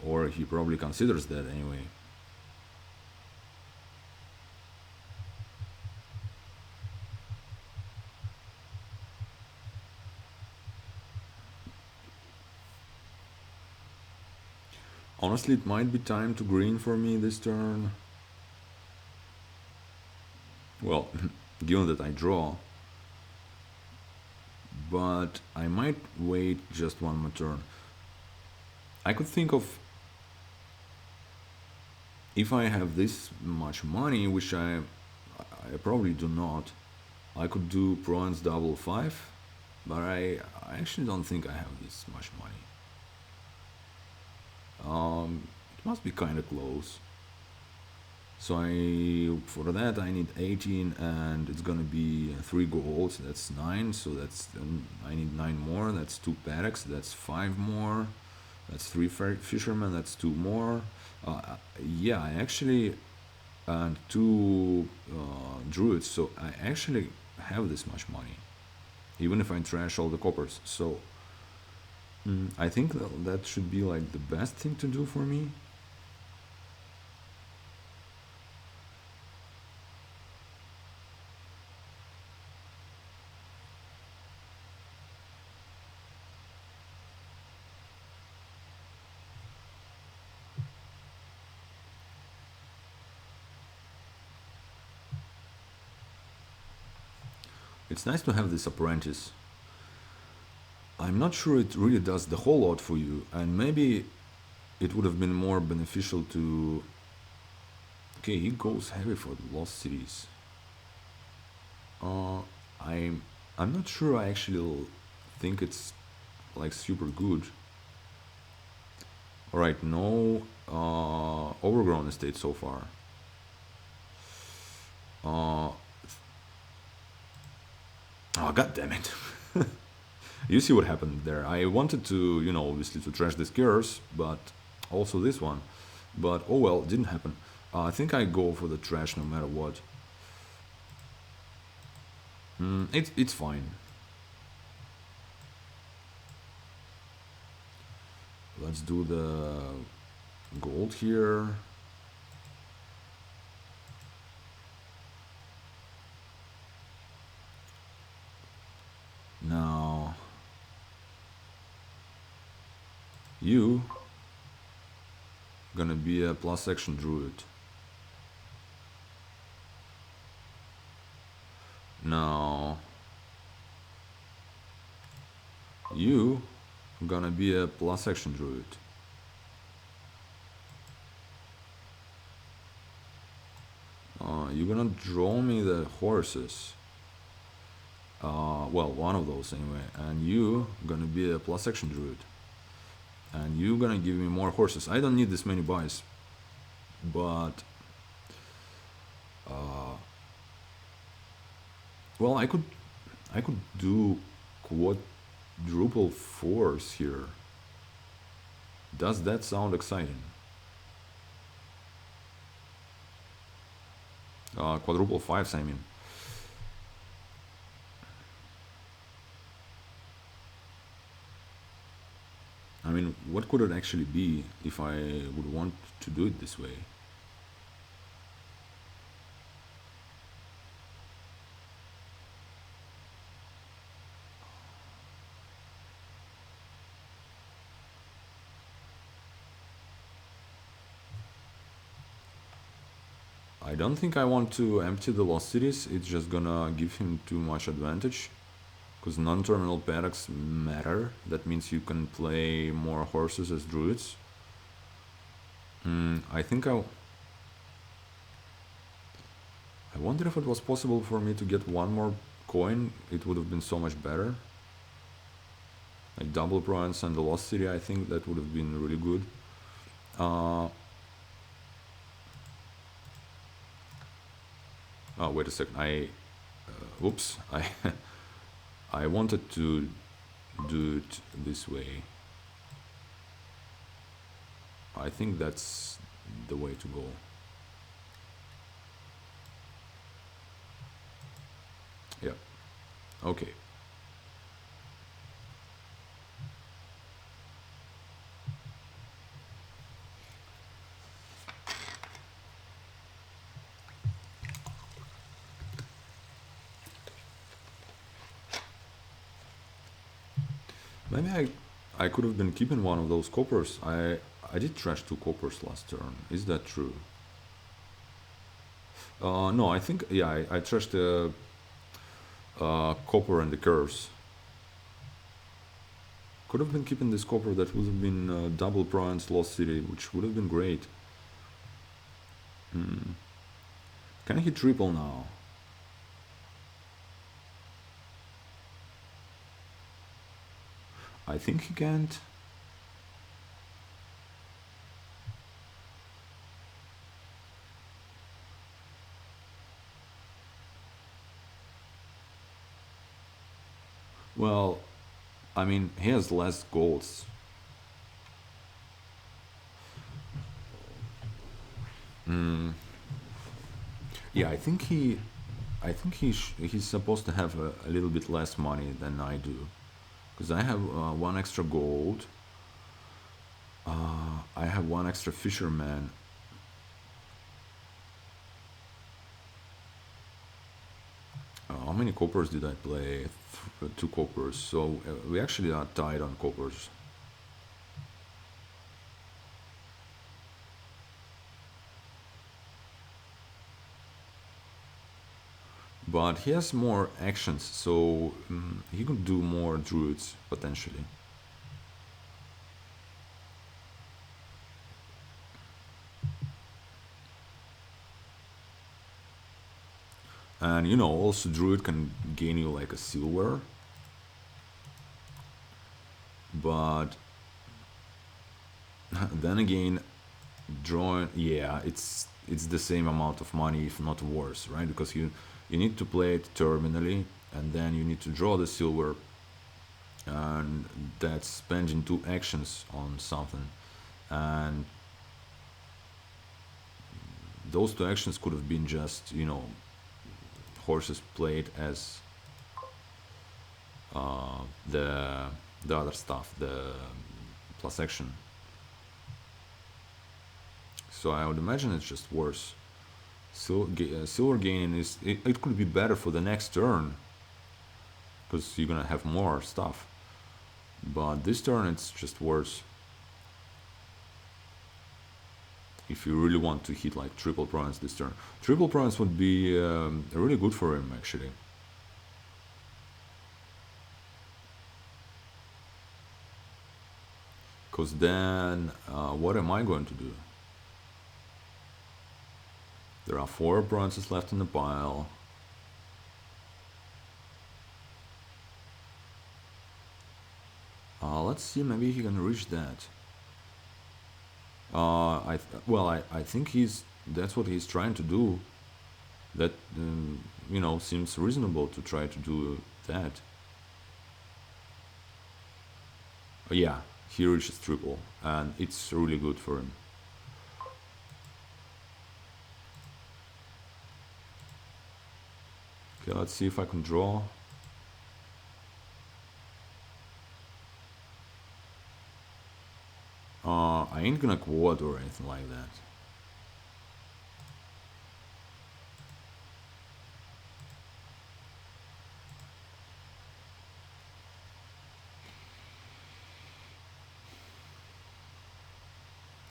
or he probably considers that anyway. Honestly, it might be time to green for me this turn. Well, given that I draw. But I might wait just one more turn. I could think of, if I have this much money, which I probably do not, I could do bronze double 5, but I actually don't think I have this much money. It must be kind of close. So for that I need 18, and it's gonna be 3 golds. That's 9. So I need 9 more. That's 2 paddocks. That's 5 more. That's 3 fishermen. That's 2 more. Yeah, I actually and 2 druids. So I actually have this much money, even if I trash all the coppers. So I think that should be like the best thing to do for me. It's nice to have this apprentice. I'm not sure it really does the whole lot for you, and maybe it would have been more beneficial to. Okay, he goes heavy for the lost cities. Uh, I'm I'm not sure. I actually think it's like super good. All right, no overgrown estate so far. Uh, oh god damn it! You see what happened there. I wanted to, obviously to trash the skiers, but Also this one. But oh well, it didn't happen. I think I go for the trash no matter what. It's fine. Let's do the gold here. Now you gonna be a plus action druid. Now you gonna be a plus action druid. You're gonna draw me the horses. Well, one of those anyway. And you gonna be a plus action druid. And you gonna give me more horses. I don't need this many buys, but well, I could do quadruple force here. Does that sound exciting? Quadruple fives, I mean. I mean, what could it actually be if I would want to do it this way? I don't think I want to empty the lost cities. It's just gonna give him too much advantage. Because non-terminal paddocks matter. That means you can play more horses as druids. I think I wonder if it was possible for me to get one more coin. It would have been so much better. Like double bronze and the lost city. I think that would have been really good. Oh, wait a second. Oops. I wanted to do it this way. I think that's the way to go. Yeah. Okay. Maybe I could have been keeping one of those coppers. I did trash 2 coppers last turn. Is that true? No, I think yeah, I trashed the copper and the curves. Could have been keeping this copper. That would have been double bronze lost city, which would have been great. Can he triple now? I think he can't. Well, I mean, he has less golds. Yeah, he's supposed to have a little bit less money than I do, because I have 1 extra gold. I have 1 extra fisherman. How many coppers did I play? 2 coppers. So we actually are tied on coppers. But he has more actions, so he could do more druids potentially. And you know, also druid can gain you like a silver, but then again, drawing, yeah, it's the same amount of money, if not worse, right? Because you need to play it terminally, and then you need to draw the silver, and that's spending 2 actions on something. And those two actions could have been just, horses played as uh, the the other stuff, the plus action. So I would imagine it's just worse. Silver gaining it could be better for the next turn because you're gonna have more stuff. But this turn it's just worse. If you really want to hit like triple province this turn, triple province would be really good for him actually. Because then, what am I going to do? There are 4 bronzes left in the pile. Let's see, maybe he can reach that. I think that's what he's trying to do. That seems reasonable to try to do that. Yeah, he reaches triple, and it's really good for him. Okay, let's see if I can draw. I ain't gonna quad or anything like that.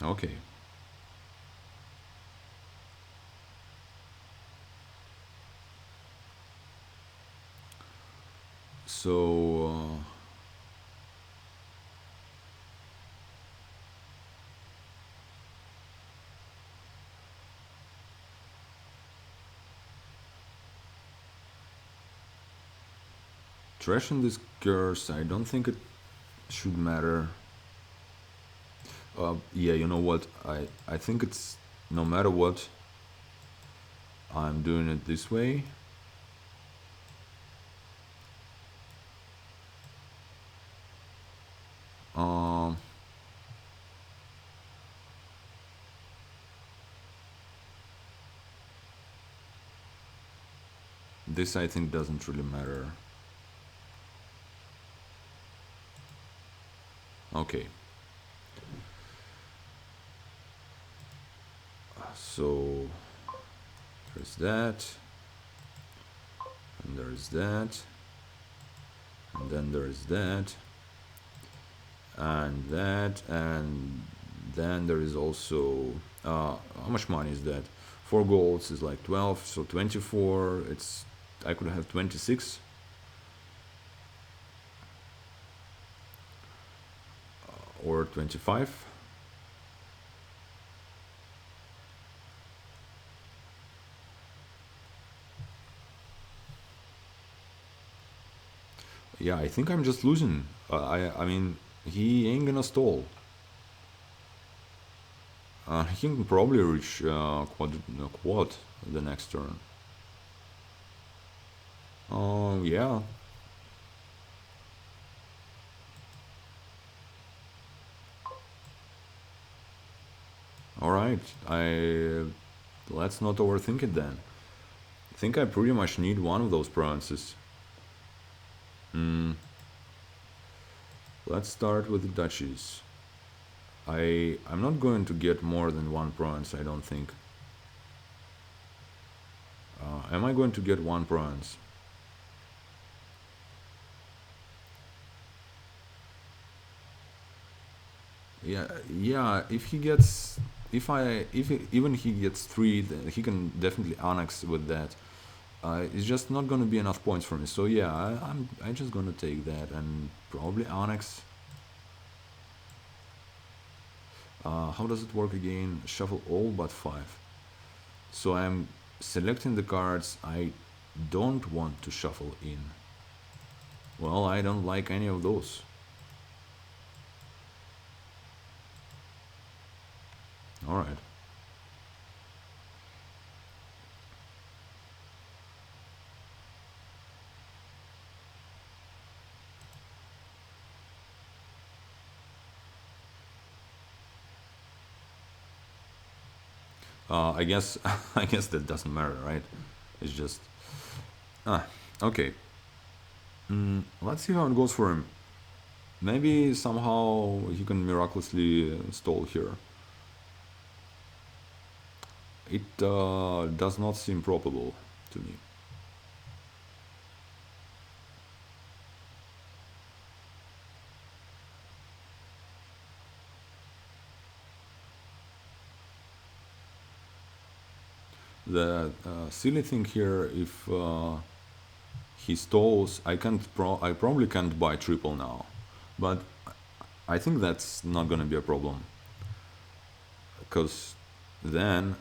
Okay. So trashing this curse, I don't think it should matter. Yeah, you know what? I think it's no matter what, I'm doing it this way. Um, this I think doesn't really matter. Okay. So there's that, and there's that, and then there's that, and that, and then there is also how much money is that? 4 golds is like 12, so 24. It's I could have 26. Or 25. Yeah, I think I'm just losing. I mean, he ain't gonna stall. He can probably reach quad the next turn. Oh, yeah. Alright, let's not overthink it then. I think I pretty much need one of those provinces. Let's start with the duchies. I'm not going to get more than 1 province, I don't think. Am I going to get 1 province? Yeah. If he gets, even he gets 3, then he can definitely annex with that. It's just not gonna be enough points for me. So yeah, I'm just gonna take that and probably annex. How does it work again? Shuffle all but 5. So I'm selecting the cards I don't want to shuffle in. Well, I don't like any of those. Alright. I guess I guess that doesn't matter, right? It's just ah okay. Let's see how it goes for him. Maybe somehow he can miraculously stall here. It does not seem probable to me. The silly thing here, if he stalls, I probably can't buy triple now, but I think that's not gonna be a problem, because then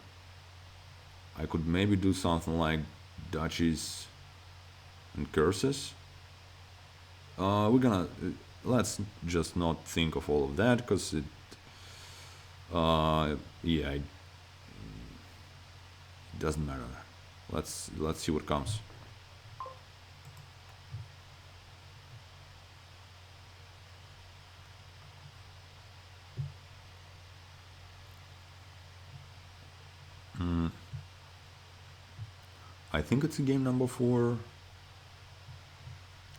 I could maybe do something like duchies and curses. We're gonna let's just not think of all of that because yeah, it doesn't matter. Let's see what comes. Mm, I think it's a game number 4,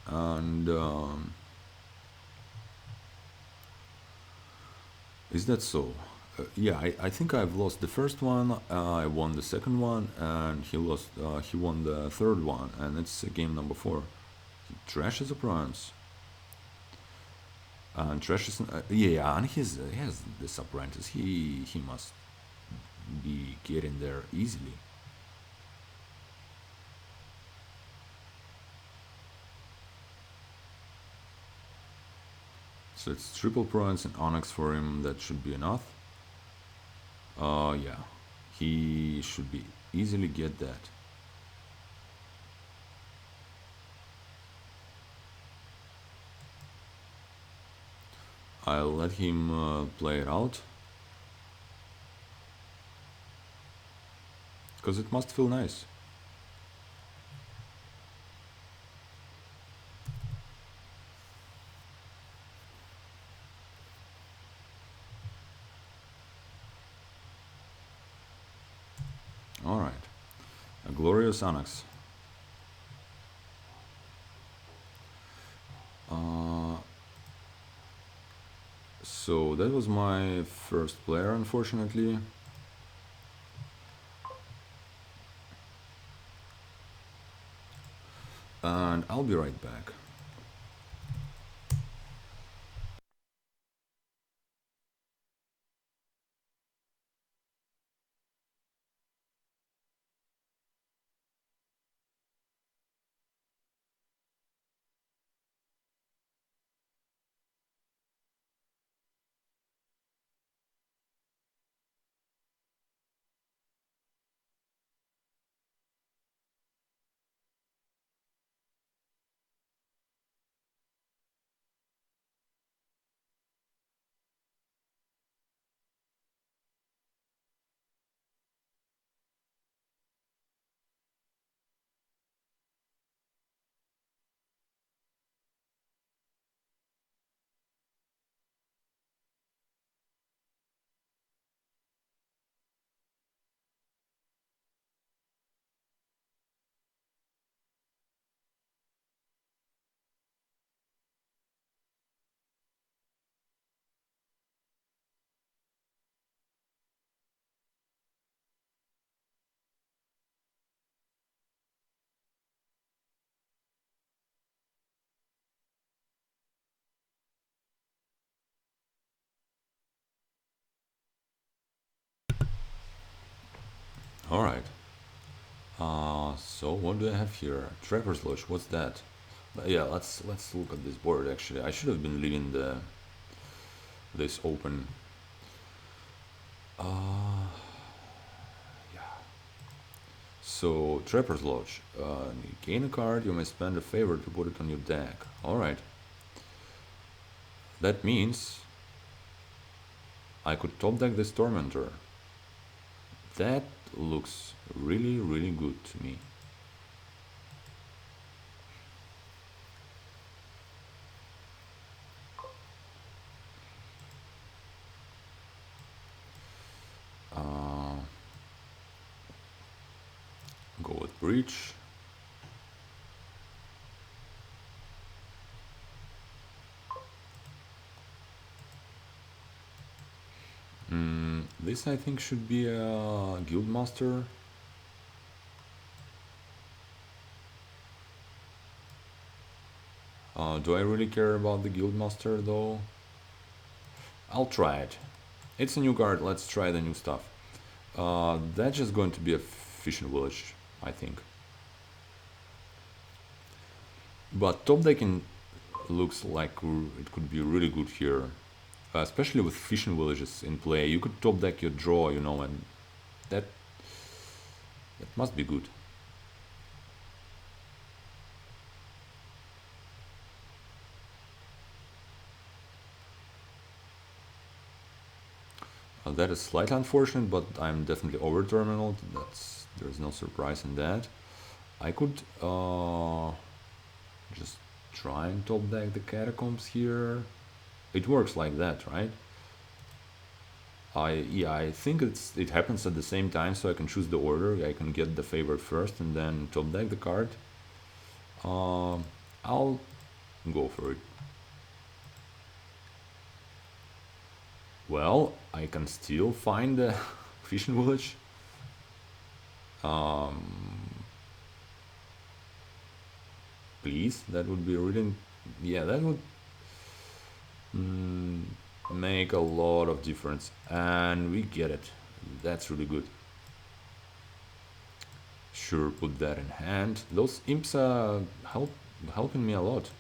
and is that so? Yeah, I think I've lost the first one. I won the second one, and he lost. He won the third one, and it's game number 4. He trashes opponents, and trashes. Yeah, and he has this apprentice. He must be getting there easily. So it's triple points and onyx for him. That should be enough. Yeah, he should be easily get that. I'll let him play it out, because it must feel nice. All right, a glorious onyx. Uh, so that was my first player, unfortunately. And I'll be right back. All right. So what do I have here? Trevor's Lodge. What's that? Yeah, let's look at this board. Actually, I should have been leaving the this open. Uh, yeah. So Trapper's Lodge. Gain a card. You may spend a favor to put it on your deck. All right. That means I could top deck this Tormentor. That looks really really good to me. breach. This I think should be a guild master. Do I really care about the guild master though? I'll try it. It's a new card, let's try the new stuff. That's just going to be a fishing village, I think. But top decking looks like it could be really good here. Especially with fishing villages in play. You could top deck your draw, you know, and that must be good. That is slightly unfortunate, but I'm definitely over terminal. There's no surprise in that. I could just try and top deck the catacombs here. It works like that, right? I think it happens at the same time, so I can choose the order. I can get the favorite first and then top deck the card. I'll go for it. Well, I can still find the fishing village. Please, that would be really, yeah, that would make a lot of difference, and we get it. That's really good. Sure, put that in hand. Those imps helping me a lot.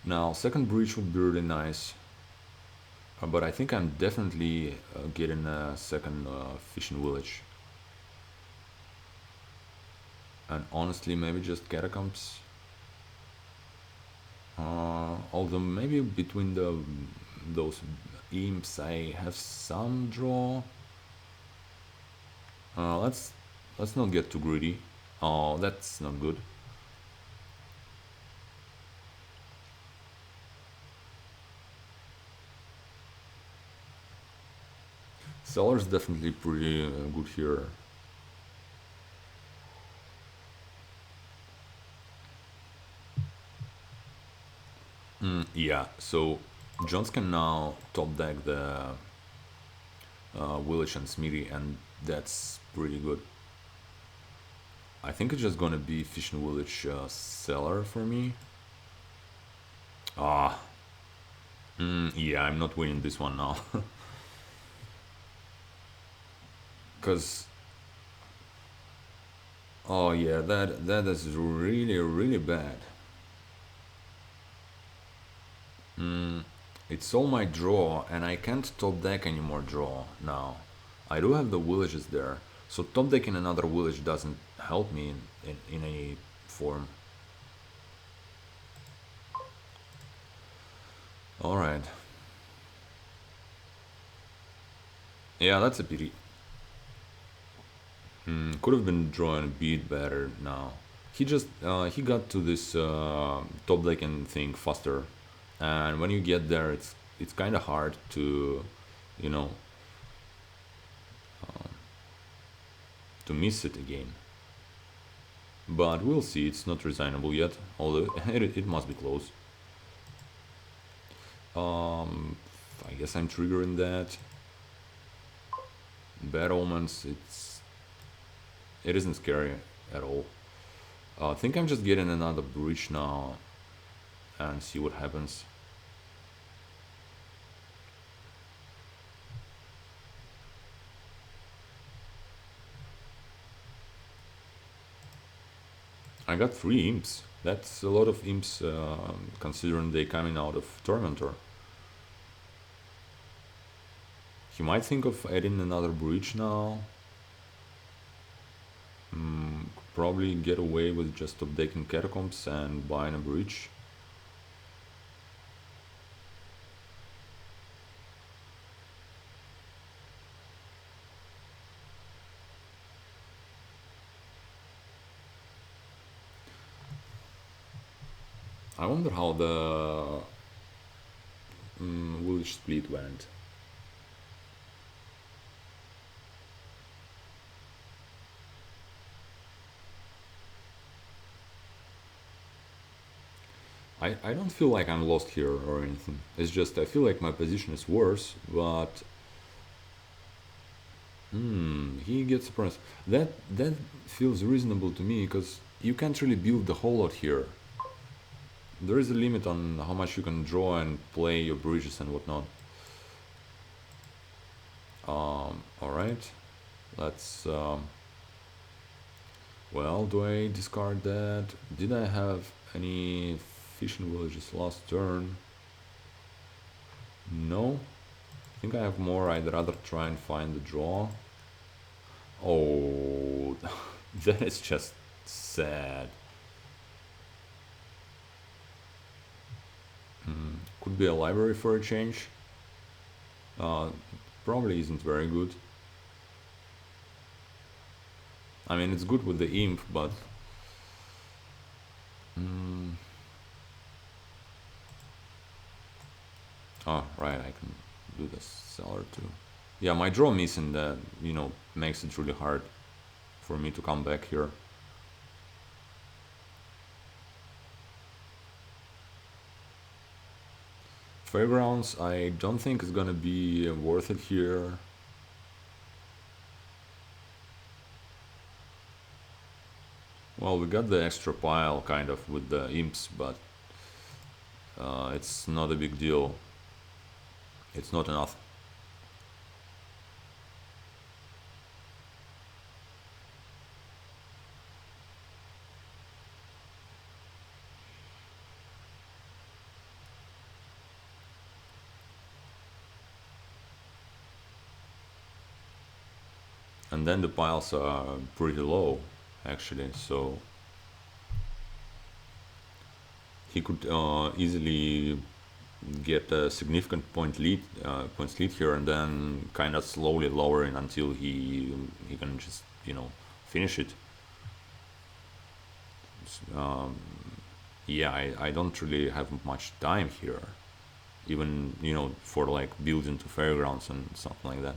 Now, second breach would be really nice. But I think I'm definitely getting a second fishing village. And honestly, maybe just catacombs. Although maybe between those imps I have some draw. Let's not get too greedy. Oh, that's not good. Seller's definitely pretty good here. Yeah, so jonts can now top deck the village and smithy, and that's pretty good. I think it's just gonna be fishing village seller for me. Ah, yeah, I'm not winning this one now. Cause oh yeah, that is really bad. It's all my draw, and I can't top deck anymore draw now. I do have the villages there, so top decking another village doesn't help me in any form. Alright. Yeah, that's a pity. Could have been drawing a bit better now. He got to this top decking thing faster, and when you get there, it's kind of hard to, you know, to miss it again. But we'll see. It's not resignable yet, although it must be close. I guess I'm triggering that. Bad omens. It isn't scary at all. I think I'm just getting another breach now and see what happens. I got 3 imps. That's a lot of imps considering they coming out of Tormentor. He might think of adding another breach now. Probably get away with just updating catacombs and buying a breach. I wonder how the village split went. I don't feel like I'm lost here or anything. It's just I feel like my position is worse, but he gets surprised. That feels reasonable to me because you can't really build the whole lot here. There is a limit on how much you can draw and play your bridges and whatnot. All right, let's. Well, do I discard that? Did I have any fishing villages last turn? No. I think I have more. I'd rather try and find the draw. Oh, that is just sad. Could be a library for a change. Uh, Probably isn't very good. I mean, it's good with the imp, but oh, right, I can do the seller too. Yeah, my draw missing that, makes it really hard for me to come back here. Fairgrounds, I don't think is gonna be worth it here. Well, we got the extra pile kind of with the imps, but it's not a big deal. It's not enough. And then the piles are pretty low, actually, so he could easily get a significant points lead here, and then kind of slowly lowering until he can just finish it. Um, yeah, I don't really have much time here, even for like building to fairgrounds and something like that.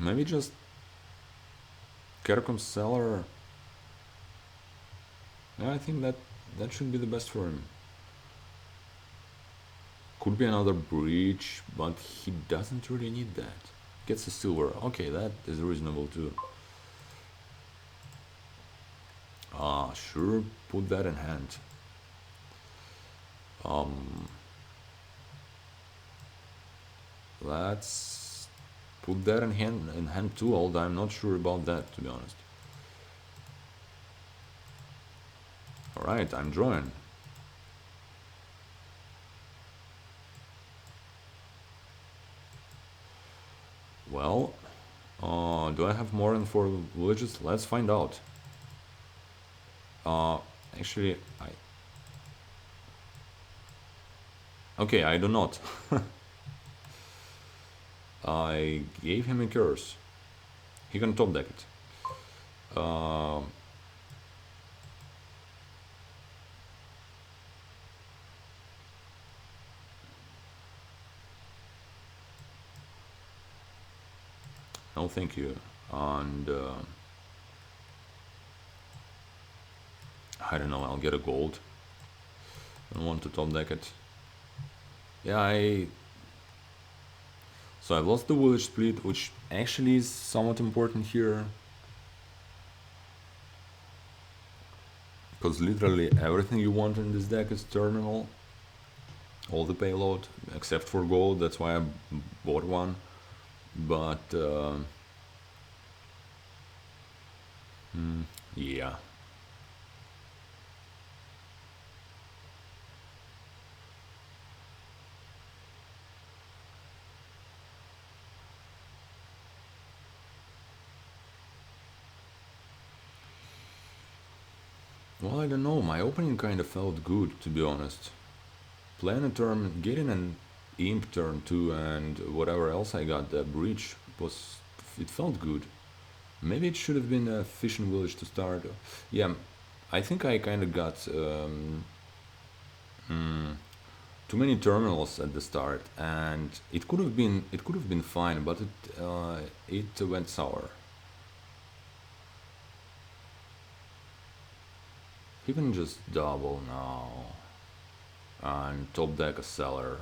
Maybe just Kerkum's cellar. Yeah, I think that should be the best for him. Could be another breach, but he doesn't really need that. Gets a silver. Okay, that is reasonable too. Sure, put that in hand. Let's put that in hand too, although I'm not sure about that, to be honest. Alright, I'm drawing. Well, do I have more than 4 villages? Let's find out. Actually, okay, I do not. I gave him a curse. He can top deck it. No, thank you. And I don't know. I'll get a gold. I don't want to top deck it. Yeah, so I've lost the village split, which actually is somewhat important here. Because literally everything you want in this deck is terminal. All the payload, except for gold, that's why I bought one. But, yeah. Well, I don't know. My opening kind of felt good, to be honest. Playing a turn, getting an imp turn too, and whatever else I got, that breach it felt good. Maybe it should have been a fishing village to start. Yeah, I think I kind of got too many terminals at the start, and it could have been fine, but it went sour. He can just double now and top deck a seller.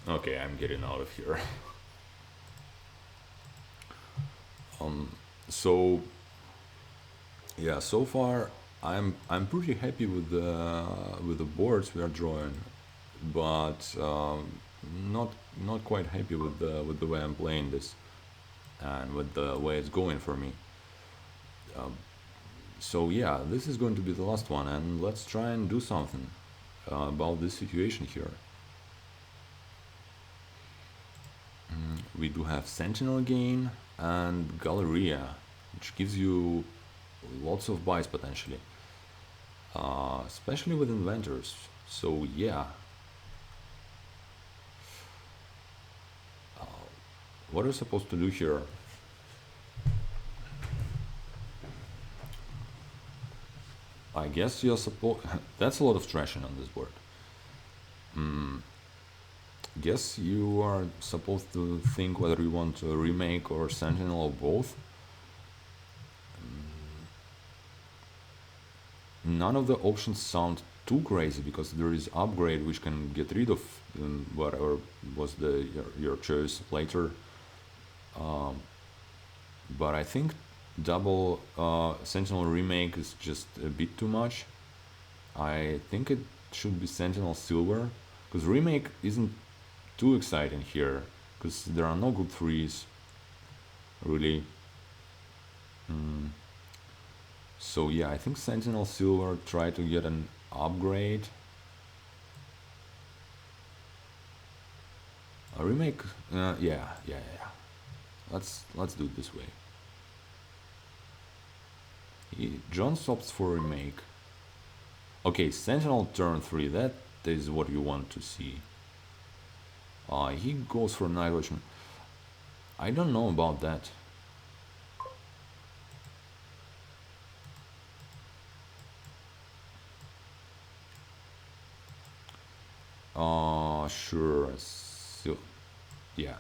Okay, I'm getting out of here. So yeah, so far I'm pretty happy with the boards we are drawing, but not not quite happy with the way I'm playing this and with the way it's going for me. So yeah, this is going to be the last one, and let's try and do something about this situation here. We do have Sentinel gain and Galleria, which gives you lots of buys potentially, especially with inventors. So yeah, what are you supposed to do here? I guess you're supposed. That's a lot of trashing on this board. Guess you are supposed to think whether you want a remake or Sentinel or both. None of the options sound too crazy because there is upgrade which can get rid of whatever was your choice later. But I think double Sentinel remake is just a bit too much. I think it should be Sentinel Silver because remake isn't too exciting here because there are no good threes really. So yeah, I think Sentinel Silver try to get an upgrade. A remake, yeah. Let's do it this way. Jonts opts for remake. Okay, Sentinel turn 3, that is what you want to see. He goes for Night Watchman. I don't know about that. Sure. So, yeah.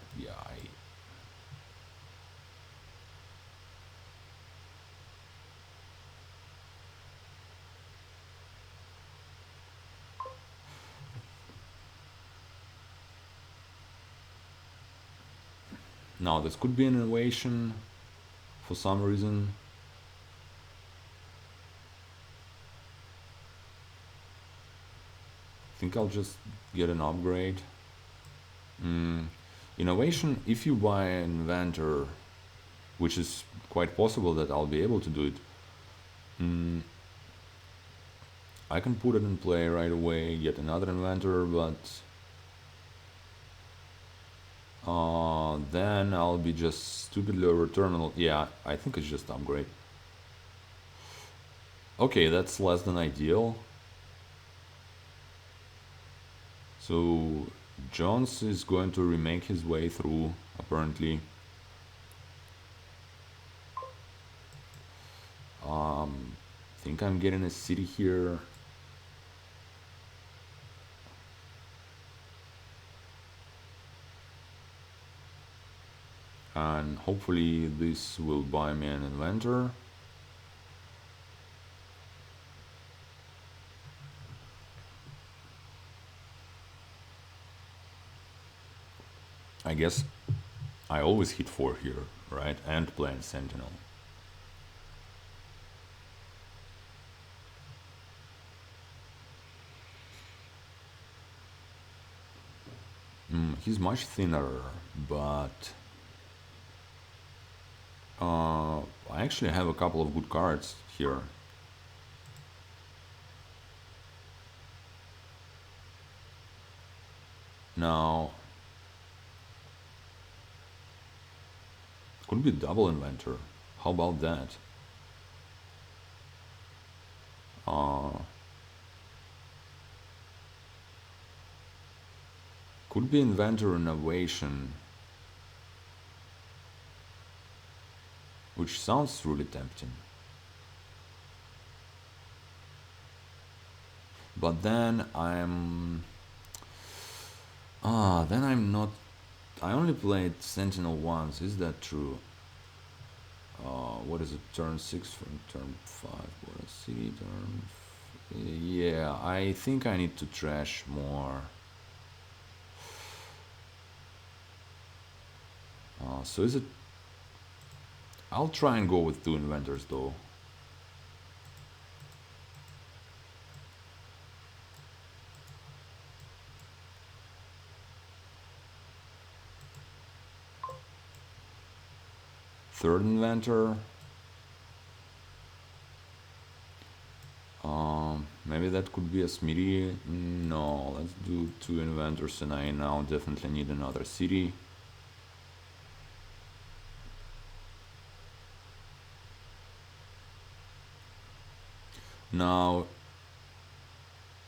Now this could be an innovation for some reason. I think I'll just get an upgrade. Innovation, if you buy an inventor, which is quite possible that I'll be able to do it, I can put it in play right away, get another inventor, but then I'll be just stupidly over terminal. Yeah, I think it's just upgrade. Okay, that's less than ideal. So Jones is going to remake his way through, apparently. I think I'm getting a city here. And hopefully this will buy me an inventor. I guess I always hit 4 here, right? And playing Sentinel. He's much thinner, but I actually have a couple of good cards here. Now, it could be double inventor. How about that? Could be inventor innovation. which sounds really tempting. But then I'm not. I only played Sentinel once. Is that true? What is it? Turn 6 from turn 5. What a city turn. Yeah, I think I need to trash more. So is it? I'll try and go with 2 inventors though. Third inventor. Maybe that could be a smithy. No, let's do 2 inventors, and I now definitely need another city. Now,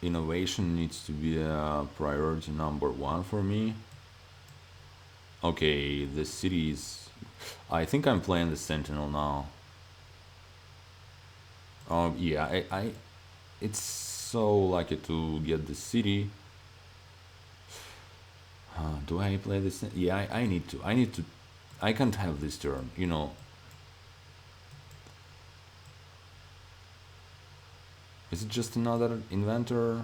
innovation needs to be a priority number 1 for me. Okay, the cities. I think I'm playing the Sentinel now. Yeah, it's so lucky to get the city. Do I play this? Yeah, I need to. I need to. I can't have this turn. You know. Is it just another inventor?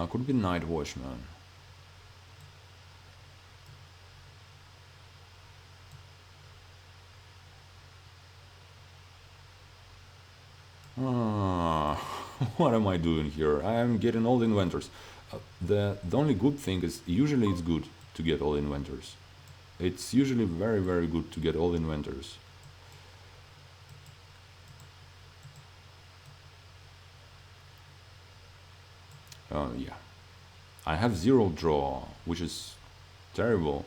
Could be Night Watchman. What am I doing here? I am getting all the inventors. The only good thing is usually it's good to get all inventors. It's usually very very good to get all inventors. Yeah, I have 0 draw, which is terrible,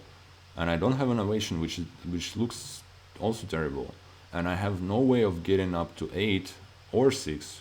and I don't have innovation, which looks also terrible, and I have no way of getting up to 8 or 6.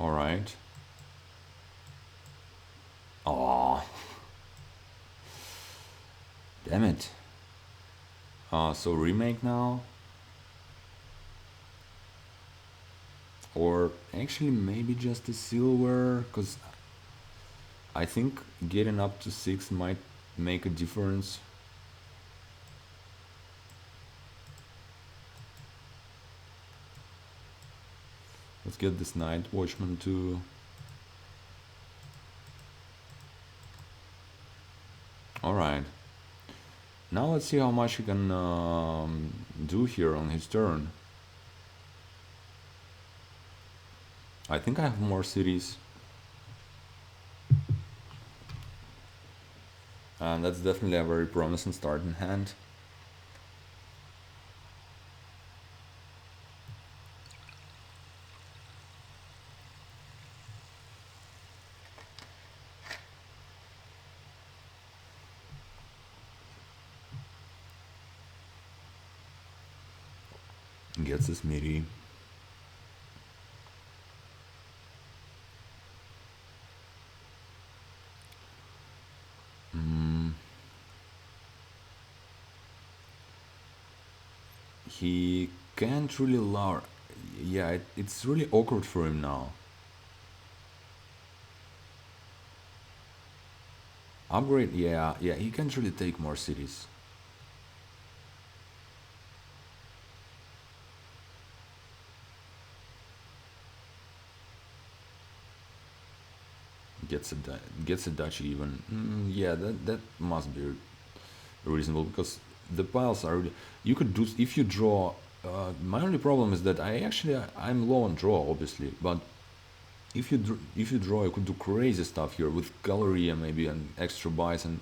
All right. Oh, damn it. So remake now, or actually maybe just a silver, because I think getting up to 6 might make a difference. Let's get this Night Watchman too. Alright. Now let's see how much he can do here on his turn. I think I have more cities. And that's definitely a very promising starting hand. Gets his meaty. He can't really lower. Yeah, it's really awkward for him now. Upgrade, yeah, he can't really take more cities. Gets a Dutch even. Yeah, that must be reasonable, because the piles are really, you could do if you draw. My only problem is that I'm low on draw, obviously, but if you draw, you could do crazy stuff here with gallery and maybe an extra buys, and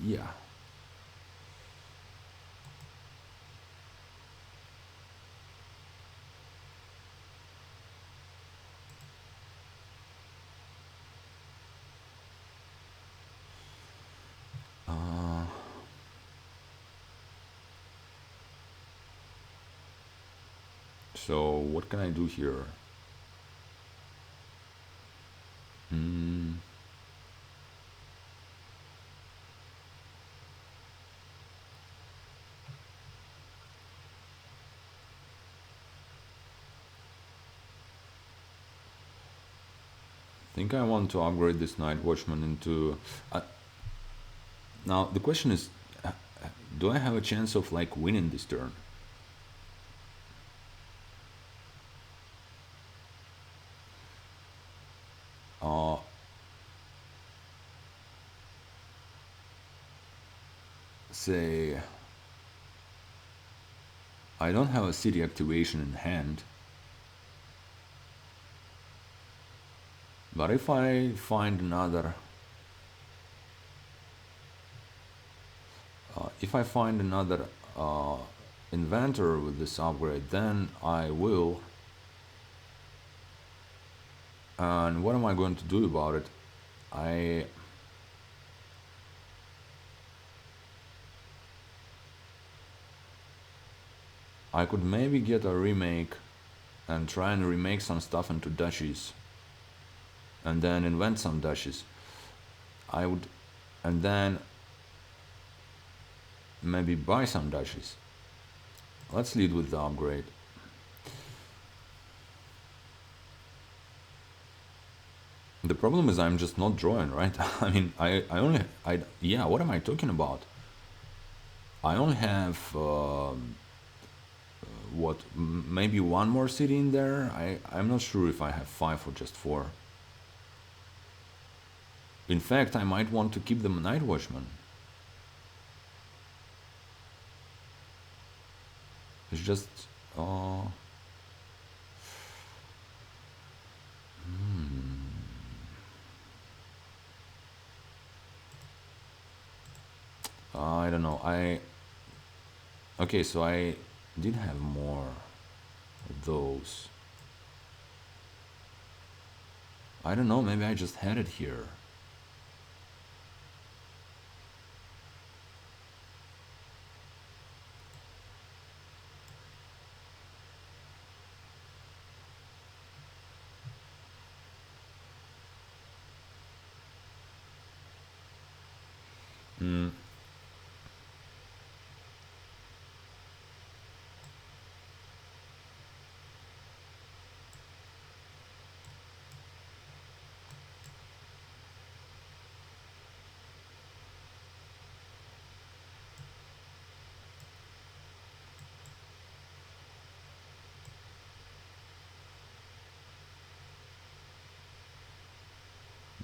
yeah. So what can I do here? Hmm. I think I want to upgrade this Night Watchman into... now the question is, do I have a chance of like winning this turn? Uh, say I don't have a city activation in hand, but if I find another uh, inventor with this upgrade, then I will. And what am I going to do about it? I could maybe get a remake and try and remake some stuff into duchies and then invent some duchies. I would, and then maybe buy some duchies. Let's lead with the upgrade. The problem is I'm just not drawing, right? I mean, yeah, what am I talking about? I only have, maybe one more city in there? I'm not sure if I have 5 or just 4. In fact, I might want to keep the Night Watchman. It's just, uh, I don't know. Okay, so I did have more of those. I don't know, maybe I just had it here. Hmm.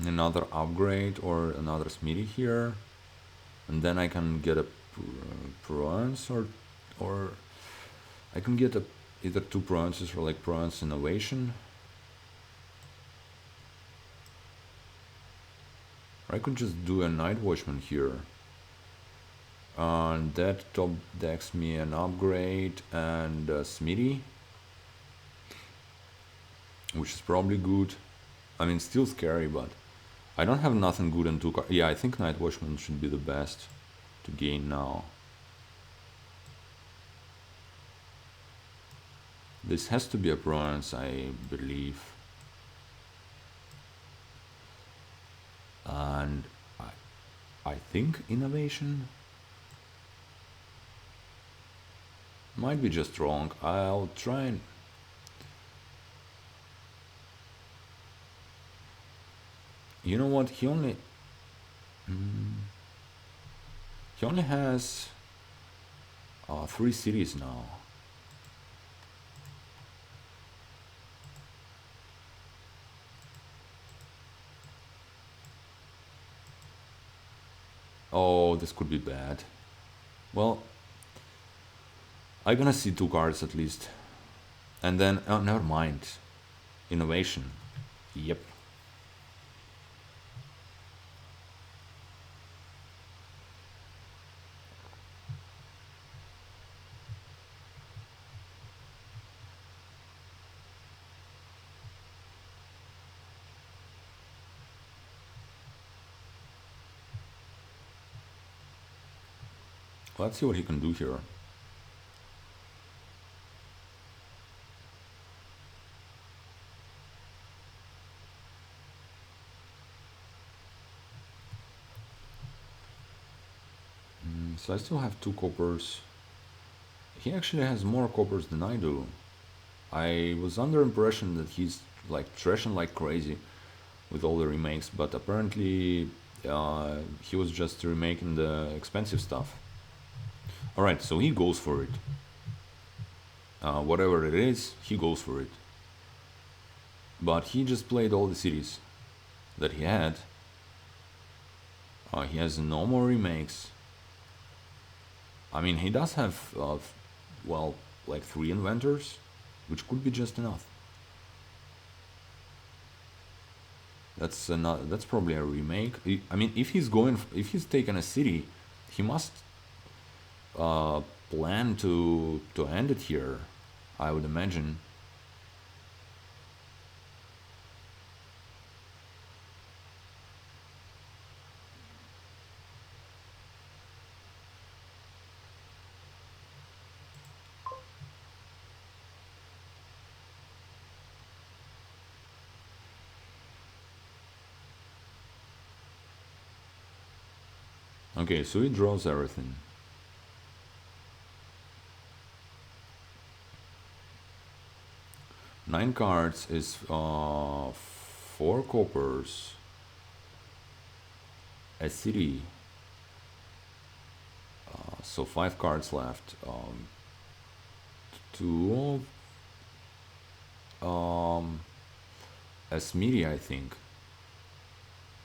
Another upgrade or another smithy here, and then I can get a Provence or I can get either 2 Provences or like Provence Innovation. Or I could just do a Night Watchman here. And that top decks me an upgrade and a smithy, which is probably good. I mean, still scary, but I don't have nothing good in 2 cards. Yeah, I think Night Watchman should be the best to gain now. This has to be a Provence, I believe. And I think Innovation might be just wrong. I'll try and... You know what? He only has 3 cities now. Oh, this could be bad. Well, I'm gonna see 2 cards at least. And then, oh, never mind. Innovation. Yep. Let's see what he can do here. I still have 2 coppers. He actually has more coppers than I do. I was under impression that he's like trashing like crazy with all the remakes, but apparently he was just remaking the expensive stuff. Alright, so he goes for it. Whatever it is, he goes for it. But he just played all the cities that he had. He has no more remakes. I mean, he does have, well, like 3 inventors, which could be just enough. That's probably a remake. I mean, if he's taken a city, he must plan to end it here, I would imagine. Okay, so he draws everything. Nine cards is 4 coppers, a city, so 5 cards left. Two a smithy, I think.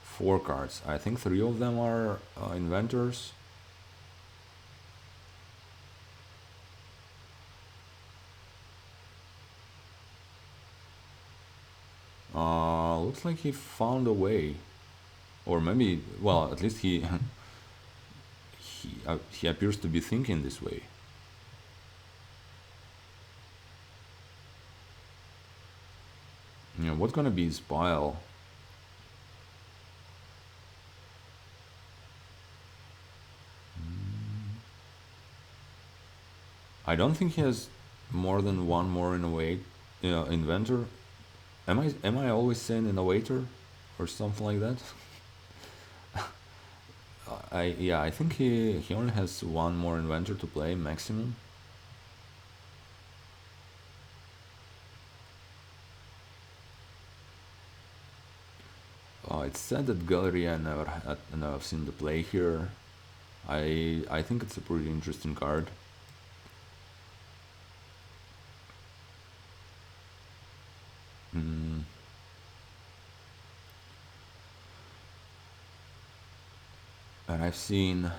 4 cards. I think 3 of them are inventors. Looks like he found a way, or maybe, well, at least he appears to be thinking this way. You know, what's gonna be his pile? I don't think he has more than one more inventor. Am I always saying innovator or something like that? I think he only has one more inventor to play maximum. It's said that Galleria never seen the play here. I think it's a pretty interesting card. Mm. And I've seen,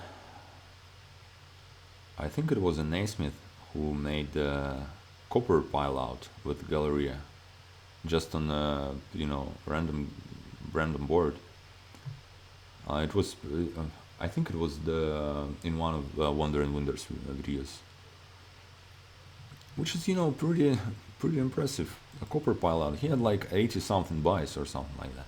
I think it was a Naismith who made the copper pile out with Galleria, just on a random board. It was, I think it was the in one of Wonder and Wonders videos, which is pretty impressive. A copper pile out. He had like 80 something buys or something like that.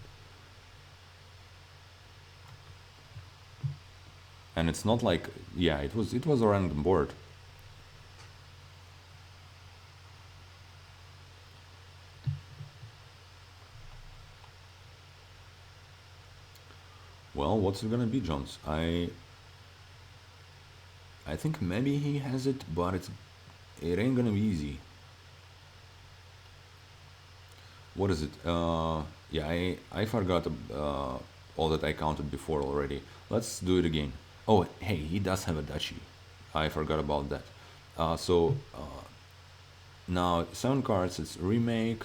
And it's not like, yeah, it was a random board. Well, what's it gonna be, jonts? I think maybe he has it, but it ain't gonna be easy. What is it? Yeah, I forgot all that I counted before already. Let's do it again. Oh, hey, he does have a duchy. I forgot about that. Now 7 cards. It's remake,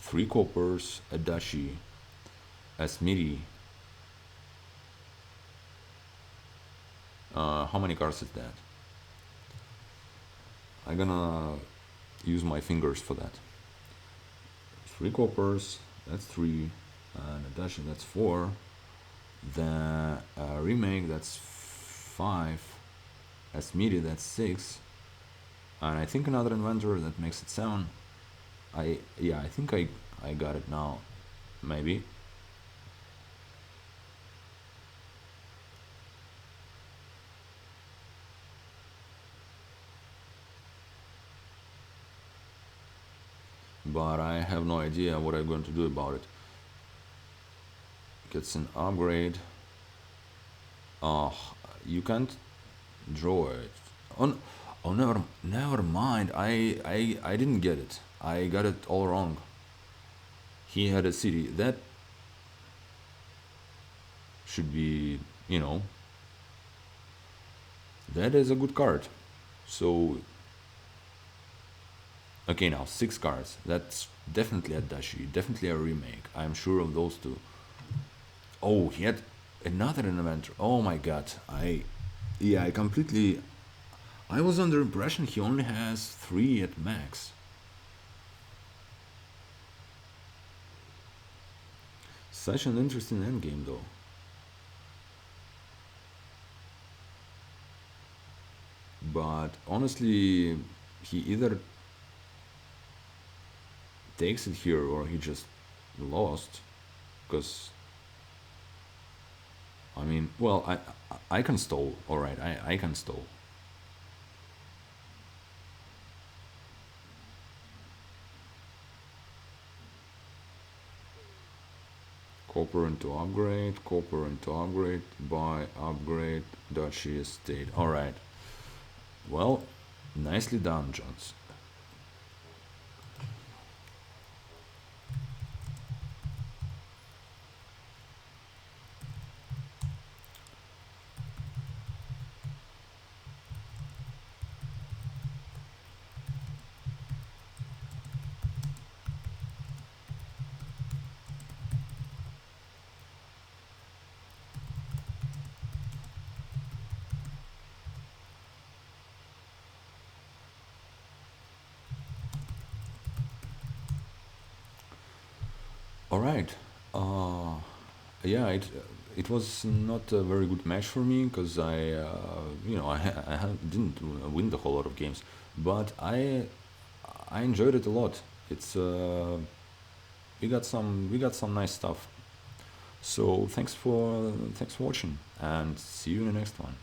3 coppers, a duchy, a smithy. How many cards is that? I'm gonna use my fingers for that. 3 coppers, that's 3, and a duchy, that's 4. The remake, that's 5. A smithy, that's 6. And I think another inventor, that makes it 7. I think I got it now. Maybe. But I have no idea what I'm going to do about it. Gets an upgrade. You can't droid. Oh, oh, never mind. I didn't get it. I got it all wrong. He had a city. That should be, you know, that is a good card. So, okay, now 6 cards. That's definitely a dashi, definitely a remake. I'm sure of those two. Oh, he had another inventor. Oh my god. Yeah, I completely. I was under impression he only has 3 at max. Such an interesting endgame, though. But honestly, he either takes it here or he just lost. Because, I mean, well, I can stall. Alright, I can stall. Copper into upgrade, buy, upgrade, Duchy estate. Alright. Well, nicely done, jonts. Alright. Yeah, it was not a very good match for me because didn't win the whole lot of games, but I enjoyed it a lot. It's we got some nice stuff. So thanks for watching and see you in the next one.